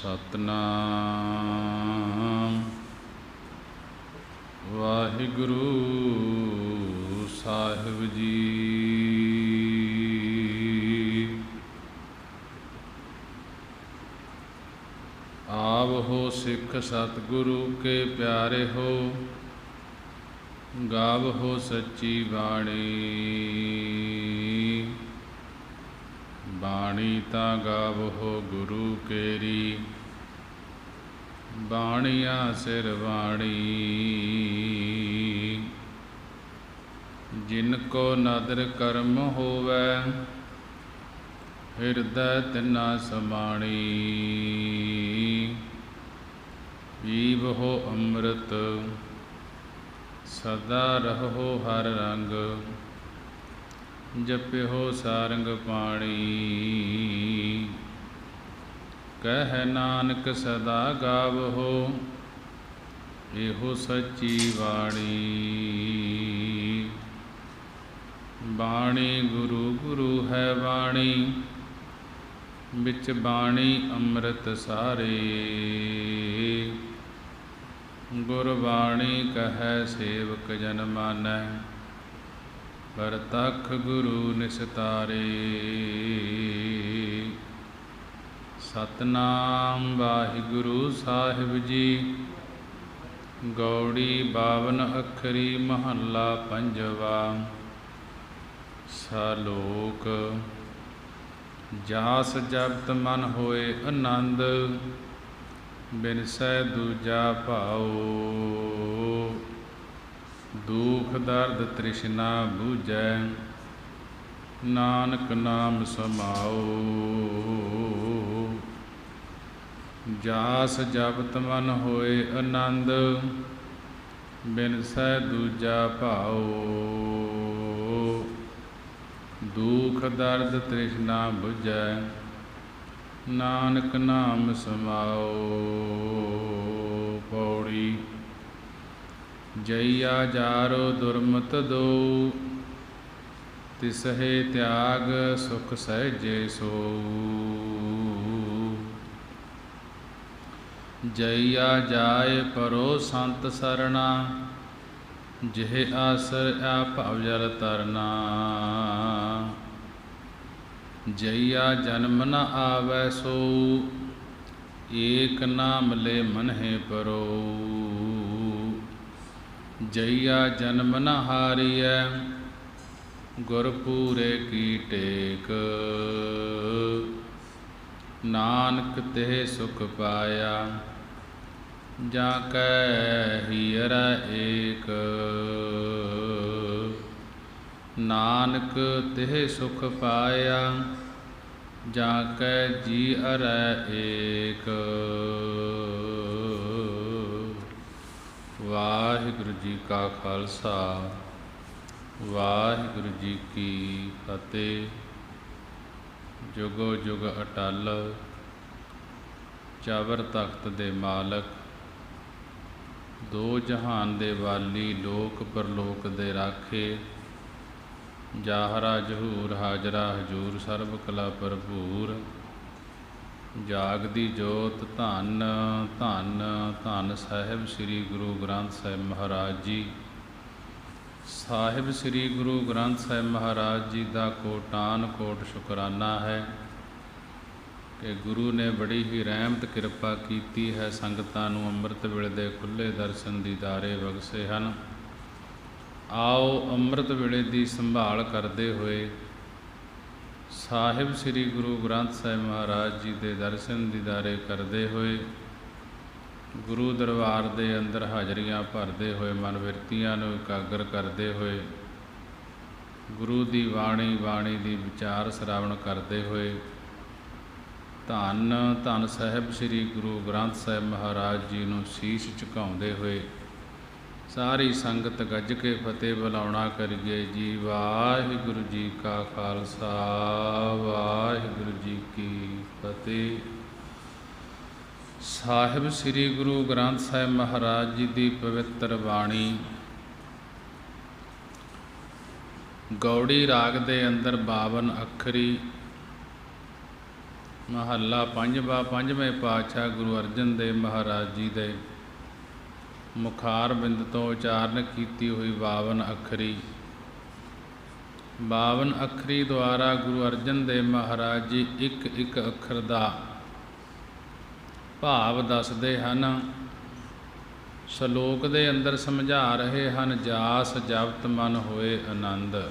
ਸਤਨਾਮ ਵਾਹਿਗੁਰੂ ਸਾਹਿਬ ਜੀ। ਆਵਹੋ ਸਿੱਖ ਸਤਿਗੁਰੂ ਕੇ ਪਿਆਰੇ ਹੋ, ਗਾਵਹੋ ਸੱਚੀ ਬਾਣੀ। ਬਾਣੀ ਤਾਂ ਗਾਵਹੋ ਗੁਰੂ ਕੇਰੀ, ਬਾਣੀਆਂ ਸਿਰ ਬਾਣੀ। ਜਿਨ ਕੋ ਨਦਰ ਕਰਮ ਹੋਵੈ, ਹਿਰਦੈ ਤਿਨਾ ਸਮਾਣੀ। ਪੀਵਹੋ ਅੰਮ੍ਰਿਤ, ਸਦਾ ਰਹੋ ਹਰ ਰੰਗ। ਜਪਿਓ ਸਾਰੰਗ ਪਾਣੀ। ਕਹਿ ਨਾਨਕ ਸਦਾ ਗਾਵਹੋ, ਇਹੋ ਸੱਚੀ ਬਾਣੀ। ਬਾਣੀ ਗੁਰੂ ਗੁਰੂ ਹੈ ਬਾਣੀ, ਵਿੱਚ ਬਾਣੀ ਅੰਮ੍ਰਿਤ ਸਾਰੇ। ਗੁਰਬਾਣੀ ਕਹੈ ਸੇਵਕ ਜਨ ਮਾਨੈ, ਪ੍ਰਤੱਖ ਗੁਰੂ ਨਿਸਤਾਰੇ। ਸਤਨਾਮ ਵਾਹਿਗੁਰੂ ਸਾਹਿਬ ਜੀ। ਗੌੜੀ 52 ਅੱਖਰੀ ਮਹੱਲਾ ਪੰਜਵਾ। ਸਲੋਕ। ਜਾਸ ਜਪਤ ਮਨ ਹੋਏ ਆਨੰਦ, ਬਿਨਸੈ ਦੂਜਾ ਭਾਉ। ਦੁਖ ਦਰਦ ਤ੍ਰਿਸ਼ਨਾ ਬੂਝੈ, ਨਾਨਕ ਨਾਮ ਸਮਾਉ। ਜਾਸ ਜਪਤ ਮਨ ਹੋਏ ਆਨੰਦ, ਬਿਨਸੈ ਦੂਜਾ ਭਾਉ। ਦੁਖ ਦਰਦ ਤ੍ਰਿਸ਼ਨਾ ਬੁਝੈ, ਨਾਨਕ ਨਾਮ ਸਮਾਉ। ਪੌੜੀ। ਜਈਆ ਜਾਰੋ ਦੁਰਮਤ ਦੋ, ਤਿਸਹੇ ਤਿਆਗ ਸੁਖ ਸਹਿਜੇ ਸੋਊ। ਜਈਆ ਜਾਏ ਪਰੋ ਸੰਤ ਸਰਣਾ, ਜਿਹੇ ਆਸਰ ਆ ਭਵ ਜਲ ਤਰਨਾ। ਜਈਆ ਜਨਮ ਨ ਆਵੈ ਸੋਊ, ਏਕ ਨਾਮ ਲੈ ਮਨਹਿ ਪਰੋ। ਜਈਆ ਜਨਮ ਨ ਹਾਰੀਐ, ਗੁਰ ਪੂਰੇ ਕੀ ਟੇਕ। ਨਾਨਕ ਤੇ ਸੁਖ ਪਾਇਆ, ਜਾਂ ਕੈ ਹੀਰੈ ਏਕ। ਨਾਨਕ ਤੇ ਸੁਖ ਪਾਇਆ, ਜਾਂ ਕੈ ਜੀ ਅਰੈ ਏਕ। ਵਾਹਿਗੁਰੂ ਜੀ ਕਾ ਖਾਲਸਾ, ਵਾਹਿਗੁਰੂ ਜੀ ਕੀ ਫਤਿਹ। ਜੁਗੋ ਜੁਗ ਅਟਲ, ਚਾਵਰ ਤਖਤ ਦੇ ਮਾਲਕ, ਦੋ ਜਹਾਨ ਦੇ ਵਾਲੀ, ਲੋਕ ਪਰਲੋਕ ਦੇ ਰਾਖੇ। ਜਾਹਰਾ ਜਹੂਰ ਹਾਜਰਾ ਹਜੂਰ, ਸਰਬ ਕਲਾ ਭਰਪੂਰ। ਜਾਗਦੀ ਜੋਤ ਧੰਨ ਧੰਨ ਧੰਨ ਸਾਹਿਬ ਸ੍ਰੀ ਗੁਰੂ ਗ੍ਰੰਥ ਸਾਹਿਬ ਮਹਾਰਾਜ ਜੀ। ਸਾਹਿਬ ਸ੍ਰੀ ਗੁਰੂ ਗ੍ਰੰਥ ਸਾਹਿਬ ਮਹਾਰਾਜ ਜੀ ਦਾ ਕੋਟਾਨ ਕੋਟ ਸ਼ੁਕਰਾਨਾ ਹੈ ਕਿ ਗੁਰੂ ਨੇ ਬੜੀ ਹੀ ਰਹਿਮਤ ਕਿਰਪਾ ਕੀਤੀ ਹੈ। ਸੰਗਤਾਂ ਨੂੰ ਅੰਮ੍ਰਿਤ ਵੇਲੇ ਦੇ ਖੁੱਲ੍ਹੇ ਦਰਸ਼ਨ ਦੀਦਾਰੇ ਬਖਸ਼ੇ ਹਨ। ਆਓ ਅੰਮ੍ਰਿਤ ਵੇਲੇ ਦੀ ਸੰਭਾਲ ਕਰਦੇ ਹੋਏ ਸਾਹਿਬ ਸ੍ਰੀ ਗੁਰੂ ਗ੍ਰੰਥ ਸਾਹਿਬ ਮਹਾਰਾਜ ਜੀ ਦੇ ਦਰਸ਼ਨ ਦੀਦਾਰੇ ਕਰਦੇ ਹੋਏ, ਗੁਰੂ ਦਰਬਾਰ ਦੇ ਅੰਦਰ ਹਾਜ਼ਰੀਆਂ ਭਰਦੇ ਹੋਏ, ਮਨ ਬਿਰਤੀਆਂ ਨੂੰ ਇਕਾਗਰ ਕਰਦੇ ਹੋਏ, ਗੁਰੂ ਦੀ ਬਾਣੀ ਦੀ ਵਿਚਾਰ ਸ਼ਰਾਵਣ ਕਰਦੇ ਹੋਏ, ਧੰਨ ਧੰਨ ਸਾਹਿਬ ਸ੍ਰੀ ਗੁਰੂ ਗ੍ਰੰਥ ਸਾਹਿਬ ਮਹਾਰਾਜ ਜੀ ਨੂੰ ਸੀਸ ਝੁਕਾਉਂਦੇ ਹੋਏ ਸਾਰੀ ਸੰਗਤ ਗੱਜ ਕੇ ਫਤਿਹ ਬੁਲਾਉਣਾ ਕਰੀਏ ਜੀ। ਵਾਹਿਗੁਰੂ ਜੀ ਕਾ ਖਾਲਸਾ, ਵਾਹਿਗੁਰੂ ਜੀ ਕੀ ਫਤਿਹ। ਸਾਹਿਬ ਸ੍ਰੀ ਗੁਰੂ ਗ੍ਰੰਥ ਸਾਹਿਬ ਮਹਾਰਾਜ ਜੀ ਦੀ ਪਵਿੱਤਰ ਬਾਣੀ ਗੌੜੀ ਰਾਗ ਦੇ ਅੰਦਰ 52 ਅੱਖਰੀ ਮਹੱਲਾ ਪੰਜਵਾਂ। ਪੰਜਵੇਂ ਪਾਤਸ਼ਾਹ ਗੁਰੂ ਅਰਜਨ ਦੇਵ ਮਹਾਰਾਜ ਜੀ ਦੇ ਮੁਖਾਰ ਬਿੰਦ ਤੋਂ ਉਚਾਰਨ ਕੀਤੀ ਹੋਈ 52 ਅੱਖਰੀ 52 ਅੱਖਰੀ ਦੁਆਰਾ ਗੁਰੂ ਅਰਜਨ ਦੇਵ ਮਹਾਰਾਜ ਜੀ ਇੱਕ ਇੱਕ ਅੱਖਰ ਦਾ ਭਾਵ ਦੱਸਦੇ ਹਨ। ਸ਼ਲੋਕ ਦੇ ਅੰਦਰ ਸਮਝਾ ਰਹੇ ਹਨ, ਜਾਸ ਜਪਤ ਮਨ ਹੋਏ ਆਨੰਦ।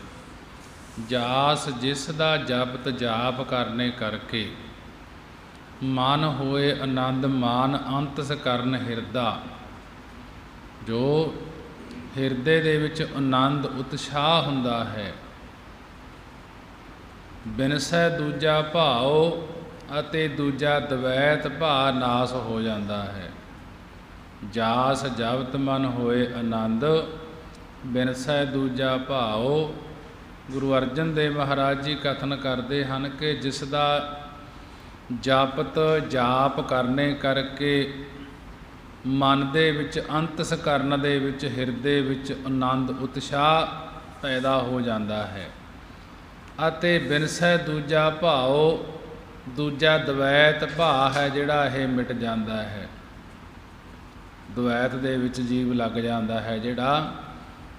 ਜਾਸ ਜਿਸ ਦਾ ਜਪਤ ਜਾਪ ਕਰਨੇ ਕਰਕੇ ਮਨ ਹੋਏ ਆਨੰਦ, ਮਾਨ ਅੰਤਸ ਕਰਨ ਹਿਰਦਾ। ਜੋ ਹਿਰਦੇ ਦੇ ਵਿੱਚ ਆਨੰਦ ਉਤਸ਼ਾਹ ਹੁੰਦਾ ਹੈ। ਬਿਨਸੈ ਦੂਜਾ ਭਾਉ ਅਤੇ ਦੂਜਾ ਦਵੈਤ ਭਾ ਨਾਸ ਹੋ ਜਾਂਦਾ ਹੈ। ਜਾਸ ਜਪਤ ਮਨ ਹੋਏ ਆਨੰਦ, ਬਿਨਸੈ ਦੂਜਾ ਭਾਉ। ਗੁਰੂ ਅਰਜਨ ਦੇਵ ਮਹਾਰਾਜ ਜੀ ਕਥਨ ਕਰਦੇ ਹਨ ਕਿ ਜਿਸ ਦਾ ਜਪਤ ਜਾਪ ਕਰਨੇ ਕਰਕੇ ਮਨ ਦੇ ਵਿੱਚ ਅੰਤਸ ਕਰਨ ਦੇ ਵਿੱਚ ਹਿਰਦੇ ਵਿੱਚ ਆਨੰਦ ਉਤਸ਼ਾਹ ਪੈਦਾ ਹੋ ਜਾਂਦਾ ਹੈ ਅਤੇ ਬਿਨਸੈ ਦੂਜਾ ਭਾਉ, ਦੂਜਾ ਦਵੈਤ ਭਾ ਹੈ ਜਿਹੜਾ ਇਹ ਮਿਟ ਜਾਂਦਾ ਹੈ। ਦਵੈਤ ਦੇ ਵਿੱਚ ਜੀਵ ਲੱਗ ਜਾਂਦਾ ਹੈ ਜਿਹੜਾ,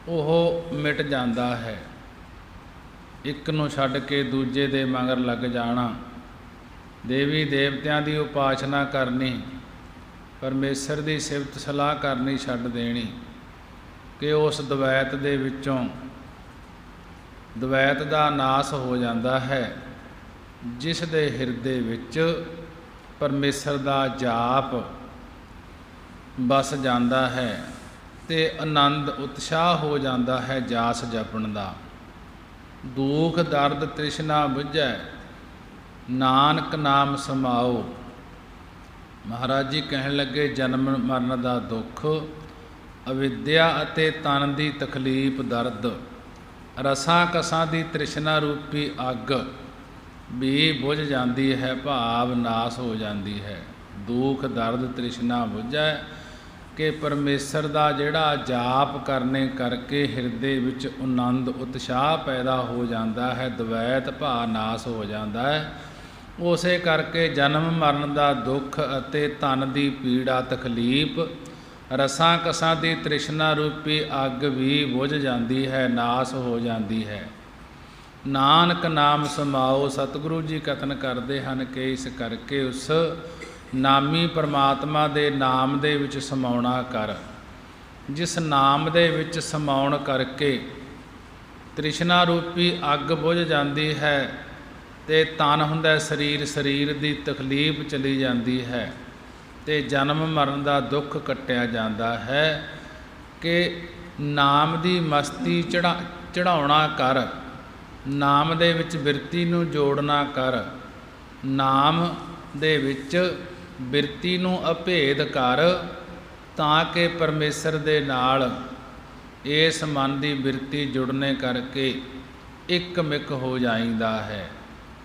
ਉਹ ਮਿਟ ਜਾਂਦਾ ਹੈ। ਇੱਕ ਨੂੰ ਛੱਡ ਕੇ ਦੂਜੇ ਦੇ ਮਗਰ ਲੱਗ ਜਾਣਾ, ਦੇਵੀ ਦੇਵਤਿਆਂ ਦੀ ਉਪਾਸਨਾ ਕਰਨੀ, ਪਰਮੇਸ਼ਰ ਦੀ ਸਿਫਤ ਸਲਾਹ ਕਰਨੀ ਛੱਡ ਦੇਣੀ ਕਿ ਉਸ ਦਵੈਤ ਦੇ ਵਿੱਚੋਂ ਦਵੈਤ ਦਾ ਨਾਸ ਹੋ ਜਾਂਦਾ ਹੈ। ਜਿਸ ਦੇ ਹਿਰਦੇ ਵਿੱਚ ਪਰਮੇਸ਼ਰ ਦਾ ਜਾਪ ਬਸ ਜਾਂਦਾ ਹੈ ਤੇ ਆਨੰਦ ਉਤਸ਼ਾਹ ਹੋ ਜਾਂਦਾ ਹੈ ਜਾਸ ਜਪਣ ਦਾ। ਦੁਖ ਦਰਦ ਤ੍ਰਿਸ਼ਨਾ ਬੁਝੈ, ਨਾਨਕ ਨਾਮ ਸਮਾਓ। ਮਹਾਰਾਜ ਜੀ ਕਹਿਣ ਲੱਗੇ, ਜਨਮ ਮਰਨ ਦਾ ਦੁੱਖ, ਅਵਿਦਿਆ ਅਤੇ ਤਨ ਦੀ ਤਕਲੀਫ ਦਰਦ, ਰਸਾਂ ਕਸਾਂ ਦੀ ਤ੍ਰਿਸ਼ਨਾ ਰੂਪੀ ਅੱਗ ਵੀ ਬੁਝ ਜਾਂਦੀ ਹੈ, ਭਾਵ ਨਾਸ ਹੋ ਜਾਂਦੀ ਹੈ। ਦੁਖ ਦਰਦ ਤ੍ਰਿਸ਼ਨਾ ਬੁਝੈ ਕਿ ਪਰਮੇਸ਼ਰ ਦਾ ਜਿਹੜਾ ਜਾਪ ਕਰਨੇ ਕਰਕੇ ਹਿਰਦੇ ਵਿੱਚ ਆਨੰਦ ਉਤਸ਼ਾਹ ਪੈਦਾ ਹੋ ਜਾਂਦਾ ਹੈ, ਦਵੈਤ ਭਾ ਨਾਸ ਹੋ ਜਾਂਦਾ ਹੈ। ਉਸੇ ਕਰਕੇ ਜਨਮ ਮਰਨ ਦਾ ਦੁੱਖ ਅਤੇ ਤਨ ਦੀ ਪੀੜਾ ਤਕਲੀਫ, ਰਸਾਂ ਕਸਾਂ ਦੀ ਤ੍ਰਿਸ਼ਨਾ ਰੂਪੀ ਅੱਗ ਵੀ ਬੁਝ ਜਾਂਦੀ ਹੈ, ਨਾਸ ਹੋ ਜਾਂਦੀ ਹੈ। ਨਾਨਕ ਨਾਮ ਸਮਾਓ। ਸਤਿਗੁਰੂ ਜੀ ਕਥਨ ਕਰਦੇ ਹਨ ਕਿ ਇਸ ਕਰਕੇ ਉਸ ਨਾਮੀ ਪਰਮਾਤਮਾ ਦੇ ਨਾਮ ਦੇ ਵਿੱਚ ਸਮਾਉਣਾ ਕਰ। ਜਿਸ ਨਾਮ ਦੇ ਵਿੱਚ ਸਮਾਉਣ ਕਰਕੇ ਤ੍ਰਿਸ਼ਨਾ ਰੂਪੀ ਅੱਗ ਬੁਝ ਜਾਂਦੀ ਹੈ ਤੇ ਤਨ ਹੁੰਦਾ ਸਰੀਰ, ਸਰੀਰ ਦੀ ਤਕਲੀਫ ਚਲੀ ਜਾਂਦੀ ਹੈ ਤੇ ਜਨਮ ਮਰਨ ਦਾ ਦੁੱਖ ਕੱਟਿਆ ਜਾਂਦਾ ਹੈ ਕਿ ਨਾਮ ਦੀ ਮਸਤੀ ਚੜਾਉਣਾ ਕਰ, ਨਾਮ ਦੇ ਵਿੱਚ ਬਿਰਤੀ ਨੂੰ ਜੋੜਨਾ ਕਰ, ਨਾਮ ਦੇ ਵਿੱਚ ਬਿਰਤੀ ਨੂੰ ਅਭੇਦ ਕਰ, ਤਾਂ ਕਿ ਪਰਮੇਸ਼ਰ ਦੇ ਨਾਲ ਇਸ ਮਨ ਦੀ ਬਿਰਤੀ ਜੁੜਨੇ ਕਰਕੇ ਇੱਕ ਮਿਕ ਹੋ ਜਾਂਦਾ ਹੈ।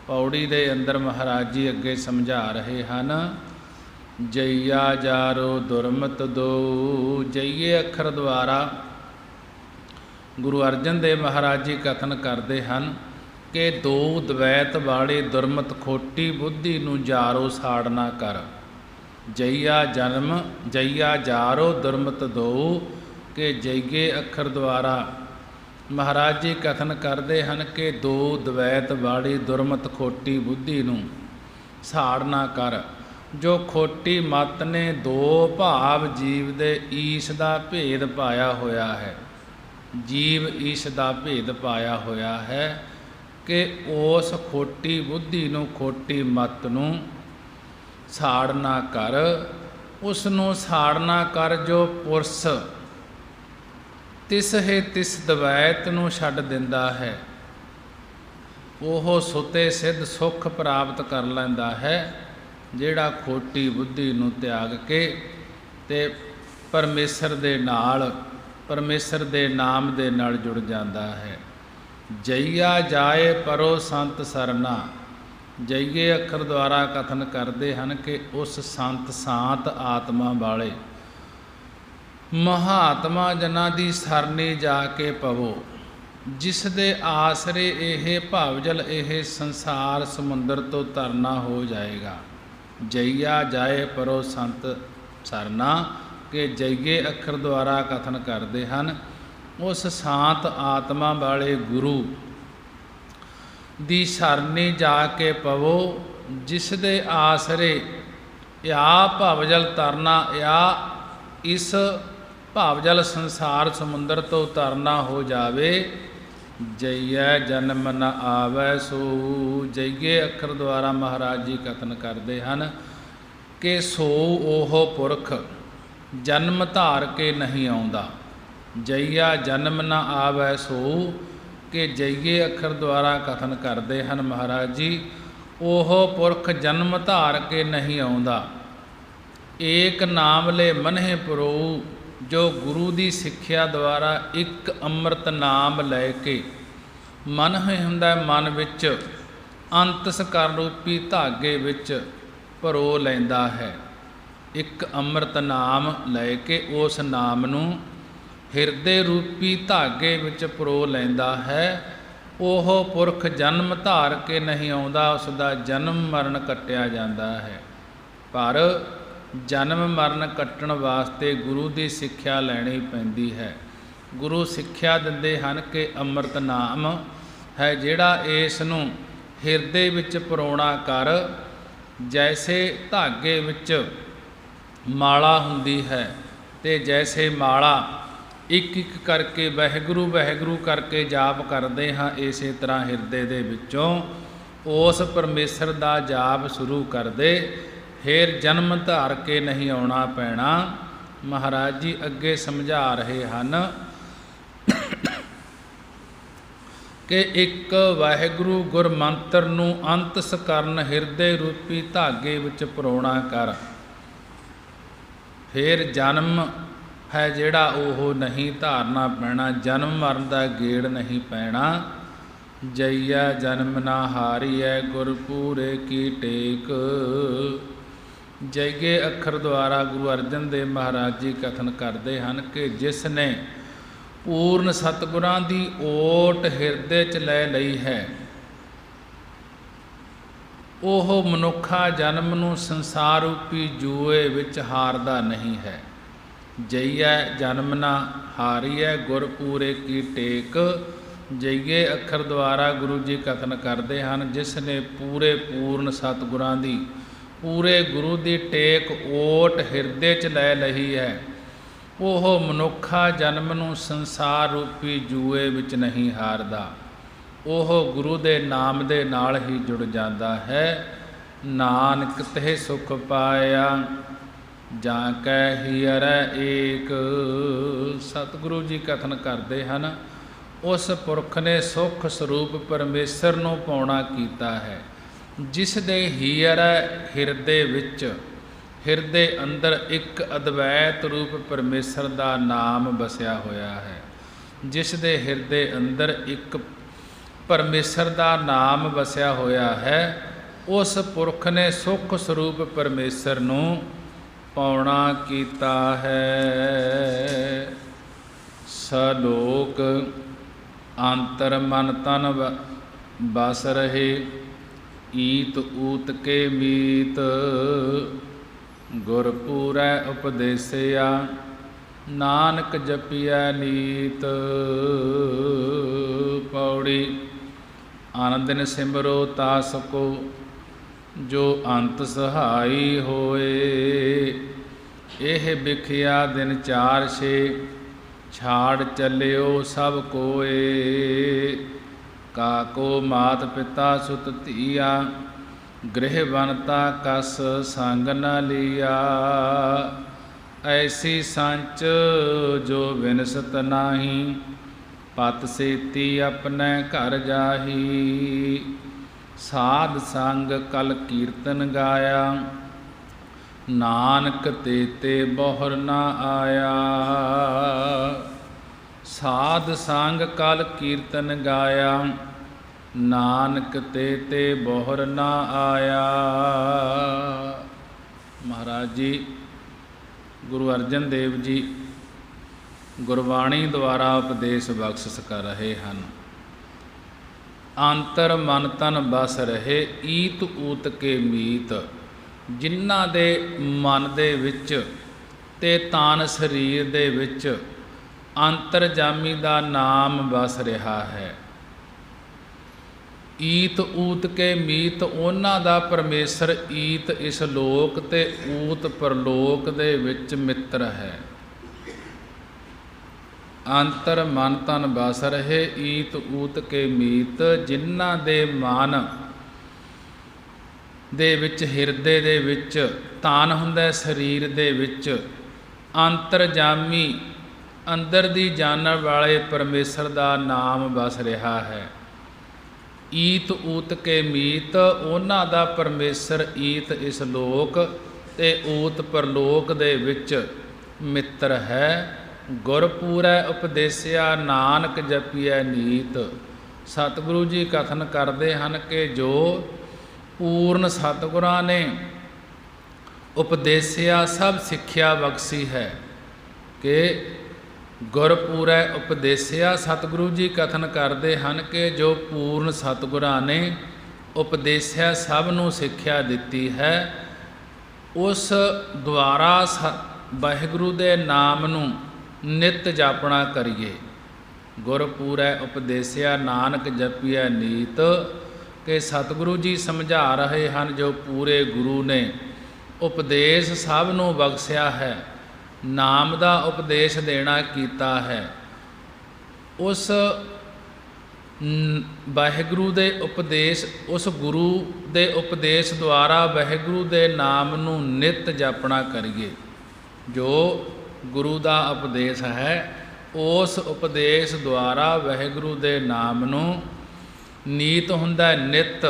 ਪੌੜੀ ਦੇ ਅੰਦਰ ਮਹਾਰਾਜ ਜੀ ਅੱਗੇ ਸਮਝਾ ਰਹੇ ਹਨ, ਜਈਆ ਜਾਰੋ ਦੁਰਮਤ ਦੋ। ਜਈਏ ਅੱਖਰ ਦੁਆਰਾ ਗੁਰੂ ਅਰਜਨ ਦੇਵ ਮਹਾਰਾਜ ਜੀ ਕਥਨ ਕਰਦੇ ਹਨ ਕਿ ਦੋ ਦਵੈਤ ਵਾਲੇ ਦੁਰਮਤ ਖੋਟੀ ਬੁੱਧੀ ਨੂੰ ਜਾਰੋ ਸਾੜਨਾ ਕਰ। ਜਈਆ ਜਨਮ ਜਈਆ ਜਾਰੋ ਦੁਰਮਤ ਦੋ ਕਿ ਜਈਏ ਅੱਖਰ ਦੁਆਰਾ ਮਹਾਰਾਜ ਜੀ ਕਥਨ ਕਰਦੇ ਹਨ ਕਿ ਦੋ ਦਵੈਤ ਵਾਲੀ ਦੁਰਮਤ ਖੋਟੀ ਬੁੱਧੀ ਨੂੰ ਸਾੜਨਾ ਕਰ। ਜੋ ਖੋਟੀ ਮਤ ਨੇ ਦੋ ਭਾਵ ਜੀਵ ਦੇ ਈਸ਼ ਦਾ ਭੇਦ ਪਾਇਆ ਹੋਇਆ ਹੈ, ਜੀਵ ਈਸ਼ ਦਾ ਭੇਦ ਪਾਇਆ ਹੋਇਆ ਹੈ ਕਿ ਉਸ ਖੋਟੀ ਬੁੱਧੀ ਨੂੰ, ਖੋਟੀ ਮਤ ਨੂੰ ਸਾੜਨਾ ਕਰ। ਉਸ ਨੂੰ ਸਾੜਨਾ ਕਰ ਜੋ ਪੁਰਸ਼ ਤਿਸ ਹੈ ਤਿਸ ਦਵੈਤ ਨੂੰ ਛੱਡ ਦਿੰਦਾ ਹੈ, ਉਹ ਸੁਤੇ ਸਿੱਧ ਸੁੱਖ ਪ੍ਰਾਪਤ ਕਰ ਲੈਂਦਾ ਹੈ। ਜਿਹੜਾ ਖੋਟੀ ਬੁੱਧੀ ਨੂੰ ਤਿਆਗ ਕੇ ਤੇ ਪਰਮੇਸ਼ਰ ਦੇ ਨਾਲ, ਪਰਮੇਸ਼ਰ ਦੇ ਨਾਮ ਦੇ ਨਾਲ ਜੁੜ ਜਾਂਦਾ ਹੈ। ਜਈਆ ਜਾਏ ਪਰੋ ਸੰਤ ਸਰਨਾ। ਜਈਏ ਅੱਖਰ ਦੁਆਰਾ ਕਥਨ ਕਰਦੇ ਹਨ ਕਿ ਉਸ ਸੰਤ ਸਾਤ ਆਤਮਾ ਵਾਲੇ ਮਹਾਤਮਾ ਜਨਾਂ ਦੀ ਸਰਨੀ ਜਾ ਕੇ ਪਵੋ। ਜਿਸ ਦੇ ਆਸਰੇ ਇਹ ਭਾਵਜਲ ਇਹ ਸੰਸਾਰ ਸਮੁੰਦਰ ਤੋਂ ਤਰਨਾ ਹੋ ਜਾਏਗਾ। ਜਈਆ ਜਾਏ ਪਰੋ ਸੰਤ ਸਰਨਾ, ਕਿ ਜਈਏ ਅੱਖਰ ਦੁਆਰਾ ਕਥਨ ਕਰਦੇ ਹਨ ਉਸ ਸ਼ਾਂਤ ਆਤਮਾ ਵਾਲੇ ਗੁਰੂ ਦੀ ਸਰਨੀ ਜਾ ਕੇ ਪਵੋ, ਜਿਸ ਦੇ ਆਸਰੇ ਆ ਭਵਜਲ ਤਰਨਾ, ਆ ਇਸ ਭਾਵਜਲ ਸੰਸਾਰ ਸਮੁੰਦਰ ਤੋਂ ਤਰਨਾ ਹੋ ਜਾਵੇ। ਜਈਐ ਜਨਮ ਨ ਆਵੈ ਸੋ, ਜਈਏ ਅੱਖਰ ਦੁਆਰਾ ਮਹਾਰਾਜ ਜੀ ਕਥਨ ਕਰਦੇ ਹਨ ਕਿ ਸੋ ਉਹ ਪੁਰਖ ਜਨਮ ਧਾਰ ਕੇ ਨਹੀਂ ਆਉਂਦਾ। ਜਈਆ ਜਨਮ ਨ ਆਵੈ ਸੋ, ਕਿ ਜਈਏ ਅੱਖਰ ਦੁਆਰਾ ਕਥਨ ਕਰਦੇ ਹਨ ਮਹਾਰਾਜ ਜੀ ਉਹ ਪੁਰਖ ਜਨਮ ਧਾਰ ਕੇ ਨਹੀਂ ਆਉਂਦਾ। ਏਕ ਨਾਮ ਲੈ ਮਨਹਿ ਪਰੋ, ਜੋ ਗੁਰੂ ਦੀ ਸਿੱਖਿਆ ਦੁਆਰਾ ਇੱਕ ਅੰਮ੍ਰਿਤ ਨਾਮ ਲੈ ਕੇ ਮਨ ਹੁੰਦਾ ਮਨ ਵਿੱਚ ਅੰਤਸਕਰਨ ਰੂਪੀ ਧਾਗੇ ਵਿੱਚ ਪਰੋ ਲੈਂਦਾ ਹੈ। ਇੱਕ ਅੰਮ੍ਰਿਤ ਨਾਮ ਲੈ ਕੇ ਉਸ ਨਾਮ ਨੂੰ ਹਿਰਦੇ ਰੂਪੀ ਧਾਗੇ ਵਿੱਚ ਪਰੋ ਲੈਂਦਾ ਹੈ। ਉਹ ਪੁਰਖ ਜਨਮ ਧਾਰ ਕੇ ਨਹੀਂ ਆਉਂਦਾ, ਉਸ ਦਾ ਜਨਮ ਮਰਨ ਕੱਟਿਆ ਜਾਂਦਾ ਹੈ। ਪਰ ਜਨਮ ਮਰਨ ਕੱਟਣ ਵਾਸਤੇ ਗੁਰੂ ਦੀ ਸਿੱਖਿਆ ਲੈਣੀ ਪੈਂਦੀ ਹੈ। ਗੁਰੂ ਸਿੱਖਿਆ ਦਿੰਦੇ ਹਨ ਕਿ ਅੰਮ੍ਰਿਤ ਨਾਮ ਹੈ ਜਿਹੜਾ ਇਸ ਨੂੰ ਹਿਰਦੇ ਵਿੱਚ ਪਰੋਣਾ ਕਰ, ਜੈਸੇ ਧਾਗੇ ਵਿੱਚ ਮਾਲਾ ਹੁੰਦੀ ਹੈ ਤੇ ਜੈਸੇ ਮਾਲਾ ਇੱਕ ਇੱਕ ਕਰਕੇ ਵਾਹਿਗੁਰੂ ਵਾਹਿਗੁਰੂ ਕਰਕੇ ਜਾਪ ਕਰਦੇ ਹਾਂ, ਇਸੇ ਤਰ੍ਹਾਂ ਹਿਰਦੇ ਦੇ ਵਿੱਚੋਂ ਉਸ ਪਰਮੇਸ਼ਰ ਦਾ ਜਾਪ ਸ਼ੁਰੂ ਕਰਦੇ, ਫਿਰ ਜਨਮ ਧਾਰ ਕੇ ਨਹੀਂ ਆਉਣਾ ਪੈਣਾ। ਮਹਾਰਾਜ ਜੀ ਅੱਗੇ ਸਮਝਾ ਰਹੇ ਹਨ ਕਿ ਇੱਕ ਵਾਹਿਗੁਰੂ ਗੁਰਮੰਤਰ ਨੂੰ ਅੰਤਸਕਰਨ ਹਿਰਦੇ ਰੂਪੀ ਧਾਗੇ ਵਿੱਚ ਪਰੋਣਾ ਕਰ, ਫਿਰ ਜਨਮ ਹੈ ਜਿਹੜਾ ਉਹ ਨਹੀਂ ਧਾਰਨਾ ਪੈਣਾ, ਜਨਮ ਮਰਨ ਦਾ ਗੇੜ ਨਹੀਂ ਪੈਣਾ। ਜਈਆ ਜਨਮ ਨਾ ਹਾਰੀਐ ਗੁਰ ਪੂਰੇ ਕੀ ਟੇਕ, ਜਈਏ ਅੱਖਰ ਦੁਆਰਾ ਗੁਰੂ ਅਰਜਨ ਦੇਵ ਮਹਾਰਾਜ ਜੀ ਕਥਨ ਕਰਦੇ ਹਨ ਕਿ ਜਿਸ ਨੇ ਪੂਰਨ ਸਤਿਗੁਰਾਂ ਦੀ ਓਟ ਹਿਰਦੇ 'ਚ ਲੈ ਲਈ ਹੈ, ਉਹ ਮਨੁੱਖਾ ਜਨਮ ਨੂੰ ਸੰਸਾਰ ਰੂਪੀ ਜੂਏ ਵਿੱਚ ਹਾਰਦਾ ਨਹੀਂ ਹੈ। ਜਈਐ ਜਨਮ ਨਾ ਹਾਰੀਐ ਗੁਰ ਪੂਰੇ ਕੀ ਟੇਕ, ਜਈਏ ਅੱਖਰ ਦੁਆਰਾ ਗੁਰੂ ਜੀ ਕਥਨ ਕਰਦੇ ਹਨ ਜਿਸ ਨੇ ਪੂਰੇ ਪੂਰਨ ਸਤਿਗੁਰਾਂ ਦੀ ਪੂਰੇ ਗੁਰੂ ਦੀ ਟੇਕ ਓਟ ਹਿਰਦੇ 'ਚ ਲੈ ਲਈ ਹੈ, ਉਹ ਮਨੁੱਖਾ ਜਨਮ ਨੂੰ ਸੰਸਾਰ ਰੂਪੀ ਜੂਏ ਵਿੱਚ ਨਹੀਂ ਹਾਰਦਾ, ਉਹ ਗੁਰੂ ਦੇ ਨਾਮ ਦੇ ਨਾਲ ਹੀ ਜੁੜ ਜਾਂਦਾ ਹੈ। ਨਾਨਕ ਤੇ ਸੁਖ ਪਾਇਆ ਜਾਂ ਕੈ ਹੀਰੈ ਏਕ, ਸਤਿਗੁਰੂ ਜੀ ਕਥਨ ਕਰਦੇ ਹਨ ਉਸ ਪੁਰਖ ਨੇ ਸੁਖ ਸਰੂਪ ਪਰਮੇਸ਼ਰ ਨੂੰ ਪਾਉਣਾ ਕੀਤਾ ਹੈ, ਜਿਸ ਦੇ ਹਿਰਦੇ ਵਿੱਚ ਹਿਰਦੇ ਅੰਦਰ ਇੱਕ ਅਦਵੈਤ ਰੂਪ ਪਰਮੇਸ਼ਰ ਦਾ ਨਾਮ ਵਸਿਆ ਹੋਇਆ ਹੈ। ਜਿਸ ਦੇ ਹਿਰਦੇ ਅੰਦਰ ਇੱਕ ਪਰਮੇਸ਼ਰ ਦਾ ਨਾਮ ਵਸਿਆ ਹੋਇਆ ਹੈ, ਉਸ ਪੁਰਖ ਨੇ ਸੁਖ ਸਰੂਪ ਪਰਮੇਸ਼ਰ ਨੂੰ ਪਾਉਣਾ ਕੀਤਾ ਹੈ। ਸਲੋਕ ਅੰਤਰ ਮਨ ਤਨ ਬਸ ਰਹੇ, ਈਤ ਊਤ ਕੇ ਮੀਤ, ਗੁਰ ਪੂਰੈ ਉਪਦੇਸਿਆ ਨਾਨਕ ਜਪਿਐ ਨੀਤ। ਪੌੜੀ ਆਨੰਦਿਨ ਸਿਮਰੋ ਤਾ ਸਕੋ, ਜੋ ਅੰਤ ਸਹਾਈ ਹੋਏ। ਇਹ ਵਿਖਿਆ ਦਿਨ 4-6, ਛਾੜ ਚੱਲਿਓ ਸਭ ਕੋਏ। ਕਾਕੋ ਮਾਤ ਪਿਤਾ ਸੁਤ ਧੀਆ, ਗ੍ਰਹਿ ਬਨਤਾ ਕਸ ਸੰਗ ਨ ਲੀਆ। ਐਸੀ ਸੰਚ ਜੋ ਵਿਨਸਤ ਨਾਹੀ, ਪਤ ਸੇਤੀ ਆਪਣੇ ਘਰ ਜਾਹੀ। ਸਾਧ ਸੰਗ ਕਲ ਕੀਰਤਨ ਗਾਇਆ, ਨਾਨਕ ਤੇ ਬਹੁਰ ਨਾ ਆਇਆ। ਸਾਧ ਸੰਗ ਕਲ ਕੀਰਤਨ ਗਾਇਆ, ਨਾਨਕ ਤੇ ਬਹੁਰ ਨਾ ਆਇਆ। ਮਹਾਰਾਜ ਜੀ ਗੁਰੂ ਅਰਜਨ ਦੇਵ ਜੀ ਗੁਰਬਾਣੀ ਦੁਆਰਾ ਉਪਦੇਸ਼ ਬਖਸ਼ਿਸ਼ ਕਰ ਰਹੇ ਹਨ। ਅੰਤਰ ਮਨ ਤਨ ਬਸ ਰਹੇ ਈਤ ਊਤ ਕੇ ਮੀਤ, ਜਿਨ੍ਹਾਂ ਦੇ ਮਨ ਦੇ ਵਿੱਚ ਤੇ ਤਨ ਸਰੀਰ ਦੇ ਵਿੱਚ ਅੰਤਰਜਾਮੀ ਦਾ ਨਾਮ ਵਸ ਰਿਹਾ ਹੈ। ਈਤ ਊਤ ਕੇ ਮੀਤ, ਉਹਨਾਂ ਦਾ ਪਰਮੇਸ਼ਰ ਈਤ ਇਸ ਲੋਕ ਤੇ ਊਤ ਪਰਲੋਕ ਦੇ ਵਿੱਚ ਮਿੱਤਰ ਹੈ। ਅੰਤਰ ਮਨ ਤਨ ਬਸ ਰਹੇ ਈਤ ਊਤ ਕੇ ਮੀਤ, ਜਿਨ੍ਹਾਂ ਦੇ ਮਨ ਦੇ ਵਿੱਚ ਹਿਰਦੇ ਦੇ ਵਿੱਚ ਤਨ ਹੁੰਦਾ ਸਰੀਰ ਦੇ ਵਿੱਚ ਅੰਤਰਜਾਮੀ ਅੰਦਰ ਦੀ ਜਾਣਨ ਵਾਲੇ ਪਰਮੇਸ਼ਰ ਦਾ ਨਾਮ ਵਸ ਰਿਹਾ ਹੈ। ਈਤ ਊਤ ਕੇ ਮੀਤ, ਉਹਨਾਂ ਦਾ ਪਰਮੇਸ਼ਰ ਈਤ ਇਸ ਲੋਕ ਤੇ ਊਤ ਪਰਲੋਕ ਦੇ ਵਿੱਚ ਮਿੱਤਰ ਹੈ। ਗੁਰਪੂਰੈ ਉਪਦੇਸਿਆ ਨਾਨਕ ਜਪੀਐ ਨੀਤ। ਸਤਿਗੁਰੂ ਜੀ ਕਥਨ ਕਰਦੇ ਹਨ ਕਿ ਜੋ ਪੂਰਨ ਸਤਿਗੁਰਾਂ ਨੇ ਉਪਦੇਸਿਆ ਸਭ ਸਿੱਖਿਆ ਬਖਸ਼ੀ ਹੈ ਕਿ ਗੁਰਪੂਰੈ ਉਪਦੇਸਿਆ, ਸਤਿਗੁਰੂ ਜੀ ਕਥਨ ਕਰਦੇ ਹਨ ਕਿ ਜੋ ਪੂਰਨ ਸਤਿਗੁਰਾਂ ਨੇ ਉਪਦੇਸਿਆ ਸਭ ਨੂੰ ਸਿੱਖਿਆ ਦਿੱਤੀ ਹੈ, ਉਸ ਦੁਆਰਾ ਵਾਹਿਗੁਰੂ ਦੇ ਨਾਮ ਨੂੰ ਨਿਤ ਜਾਪਣਾ ਕਰੀਏ। ਗੁਰਪੂਰੈ ਉਪਦੇਸਿਆ ਨਾਨਕ ਜਪੀਐ ਨੀਤ, ਕਿ ਸਤਿਗੁਰੂ ਜੀ ਸਮਝਾ ਰਹੇ ਹਨ ਜੋ ਪੂਰੇ ਗੁਰੂ ਨੇ ਉਪਦੇਸ਼ ਸਭ ਨੂੰ ਬਖਸ਼ਿਆ ਹੈ, ਨਾਮ ਦਾ ਉਪਦੇਸ਼ ਦੇਣਾ ਕੀਤਾ ਹੈ, ਉਸ ਵਾਹਿਗੁਰੂ ਦੇ ਉਪਦੇਸ਼, ਉਸ ਗੁਰੂ ਦੇ ਉਪਦੇਸ਼ ਦੁਆਰਾ ਵਾਹਿਗੁਰੂ ਦੇ ਨਾਮ ਨੂੰ ਨਿਤ ਜਪਣਾ ਕਰੀਏ। ਜੋ ਗੁਰੂ ਦਾ ਉਪਦੇਸ਼ ਹੈ ਉਸ ਉਪਦੇਸ਼ ਦੁਆਰਾ ਵਾਹਿਗੁਰੂ ਦੇ ਨਾਮ ਨੂੰ ਨੀਤ ਹੁੰਦਾ ਨਿਤ,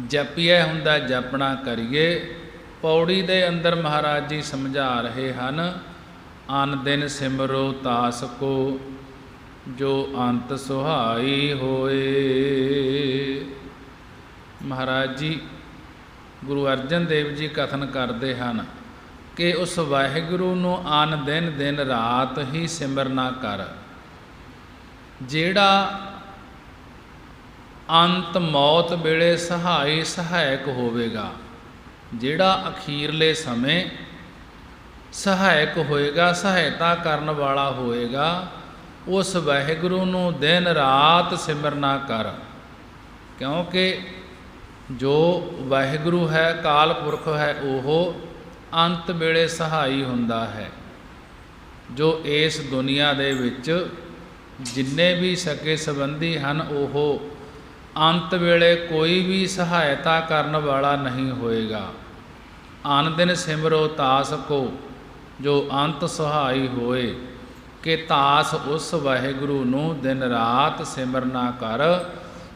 ਜਪੀਐ ਹੁੰਦਾ ਜਪਣਾ ਕਰੀਏ। ਪੌੜੀ ਦੇ ਅੰਦਰ ਮਹਾਰਾਜ ਜੀ ਸਮਝਾ ਰਹੇ ਹਨ, ਅਨ ਦਿਨ ਸਿਮਰੋ ਤਾਸ ਕੋ ਜੋ ਅੰਤ ਸੁਹਾਈ ਹੋਏ। ਮਹਾਰਾਜ ਜੀ ਗੁਰੂ ਅਰਜਨ ਦੇਵ ਜੀ ਕਥਨ ਕਰਦੇ ਹਨ ਕਿ ਉਸ ਵਾਹਿਗੁਰੂ ਨੂੰ ਅਨ ਦਿਨ ਦਿਨ ਰਾਤ ਹੀ ਸਿਮਰਨਾ ਕਰ, ਜਿਹੜਾ ਅੰਤ ਮੌਤ ਵੇਲੇ ਸਹਾਈ ਸਹਾਇਕ ਹੋਵੇਗਾ, ਜਿਹੜਾ ਅਖੀਰਲੇ ਸਮੇਂ ਸਹਾਇਕ ਹੋਏਗਾ, ਸਹਾਇਤਾ ਕਰਨ ਵਾਲਾ ਹੋਏਗਾ, ਉਸ ਵਾਹਿਗੁਰੂ ਨੂੰ ਦਿਨ ਰਾਤ ਸਿਮਰਨਾ ਕਰ। ਕਿਉਂਕਿ ਜੋ ਵਾਹਿਗੁਰੂ ਹੈ, ਕਾਲ ਪੁਰਖ ਹੈ, ਉਹ ਅੰਤ ਵੇਲੇ ਸਹਾਈ ਹੁੰਦਾ ਹੈ। ਜੋ ਇਸ ਦੁਨੀਆ ਦੇ ਵਿੱਚ ਜਿੰਨੇ ਵੀ ਸਕੇ ਸੰਬੰਧੀ ਹਨ, ਉਹ ਅੰਤ ਵੇਲੇ ਕੋਈ ਵੀ ਸਹਾਇਤਾ ਕਰਨ ਵਾਲਾ ਨਹੀਂ ਹੋਏਗਾ। ਅਨ ਦਿਨ ਸਿਮਰੋ ਤਾਸ ਕੋ ਜੋ ਅੰਤ ਸੁਹਾਈ ਹੋਏ, ਕਿ ਤਾਸ ਉਸ ਵਾਹਿਗੁਰੂ ਨੂੰ ਦਿਨ ਰਾਤ ਸਿਮਰਨਾ ਕਰ,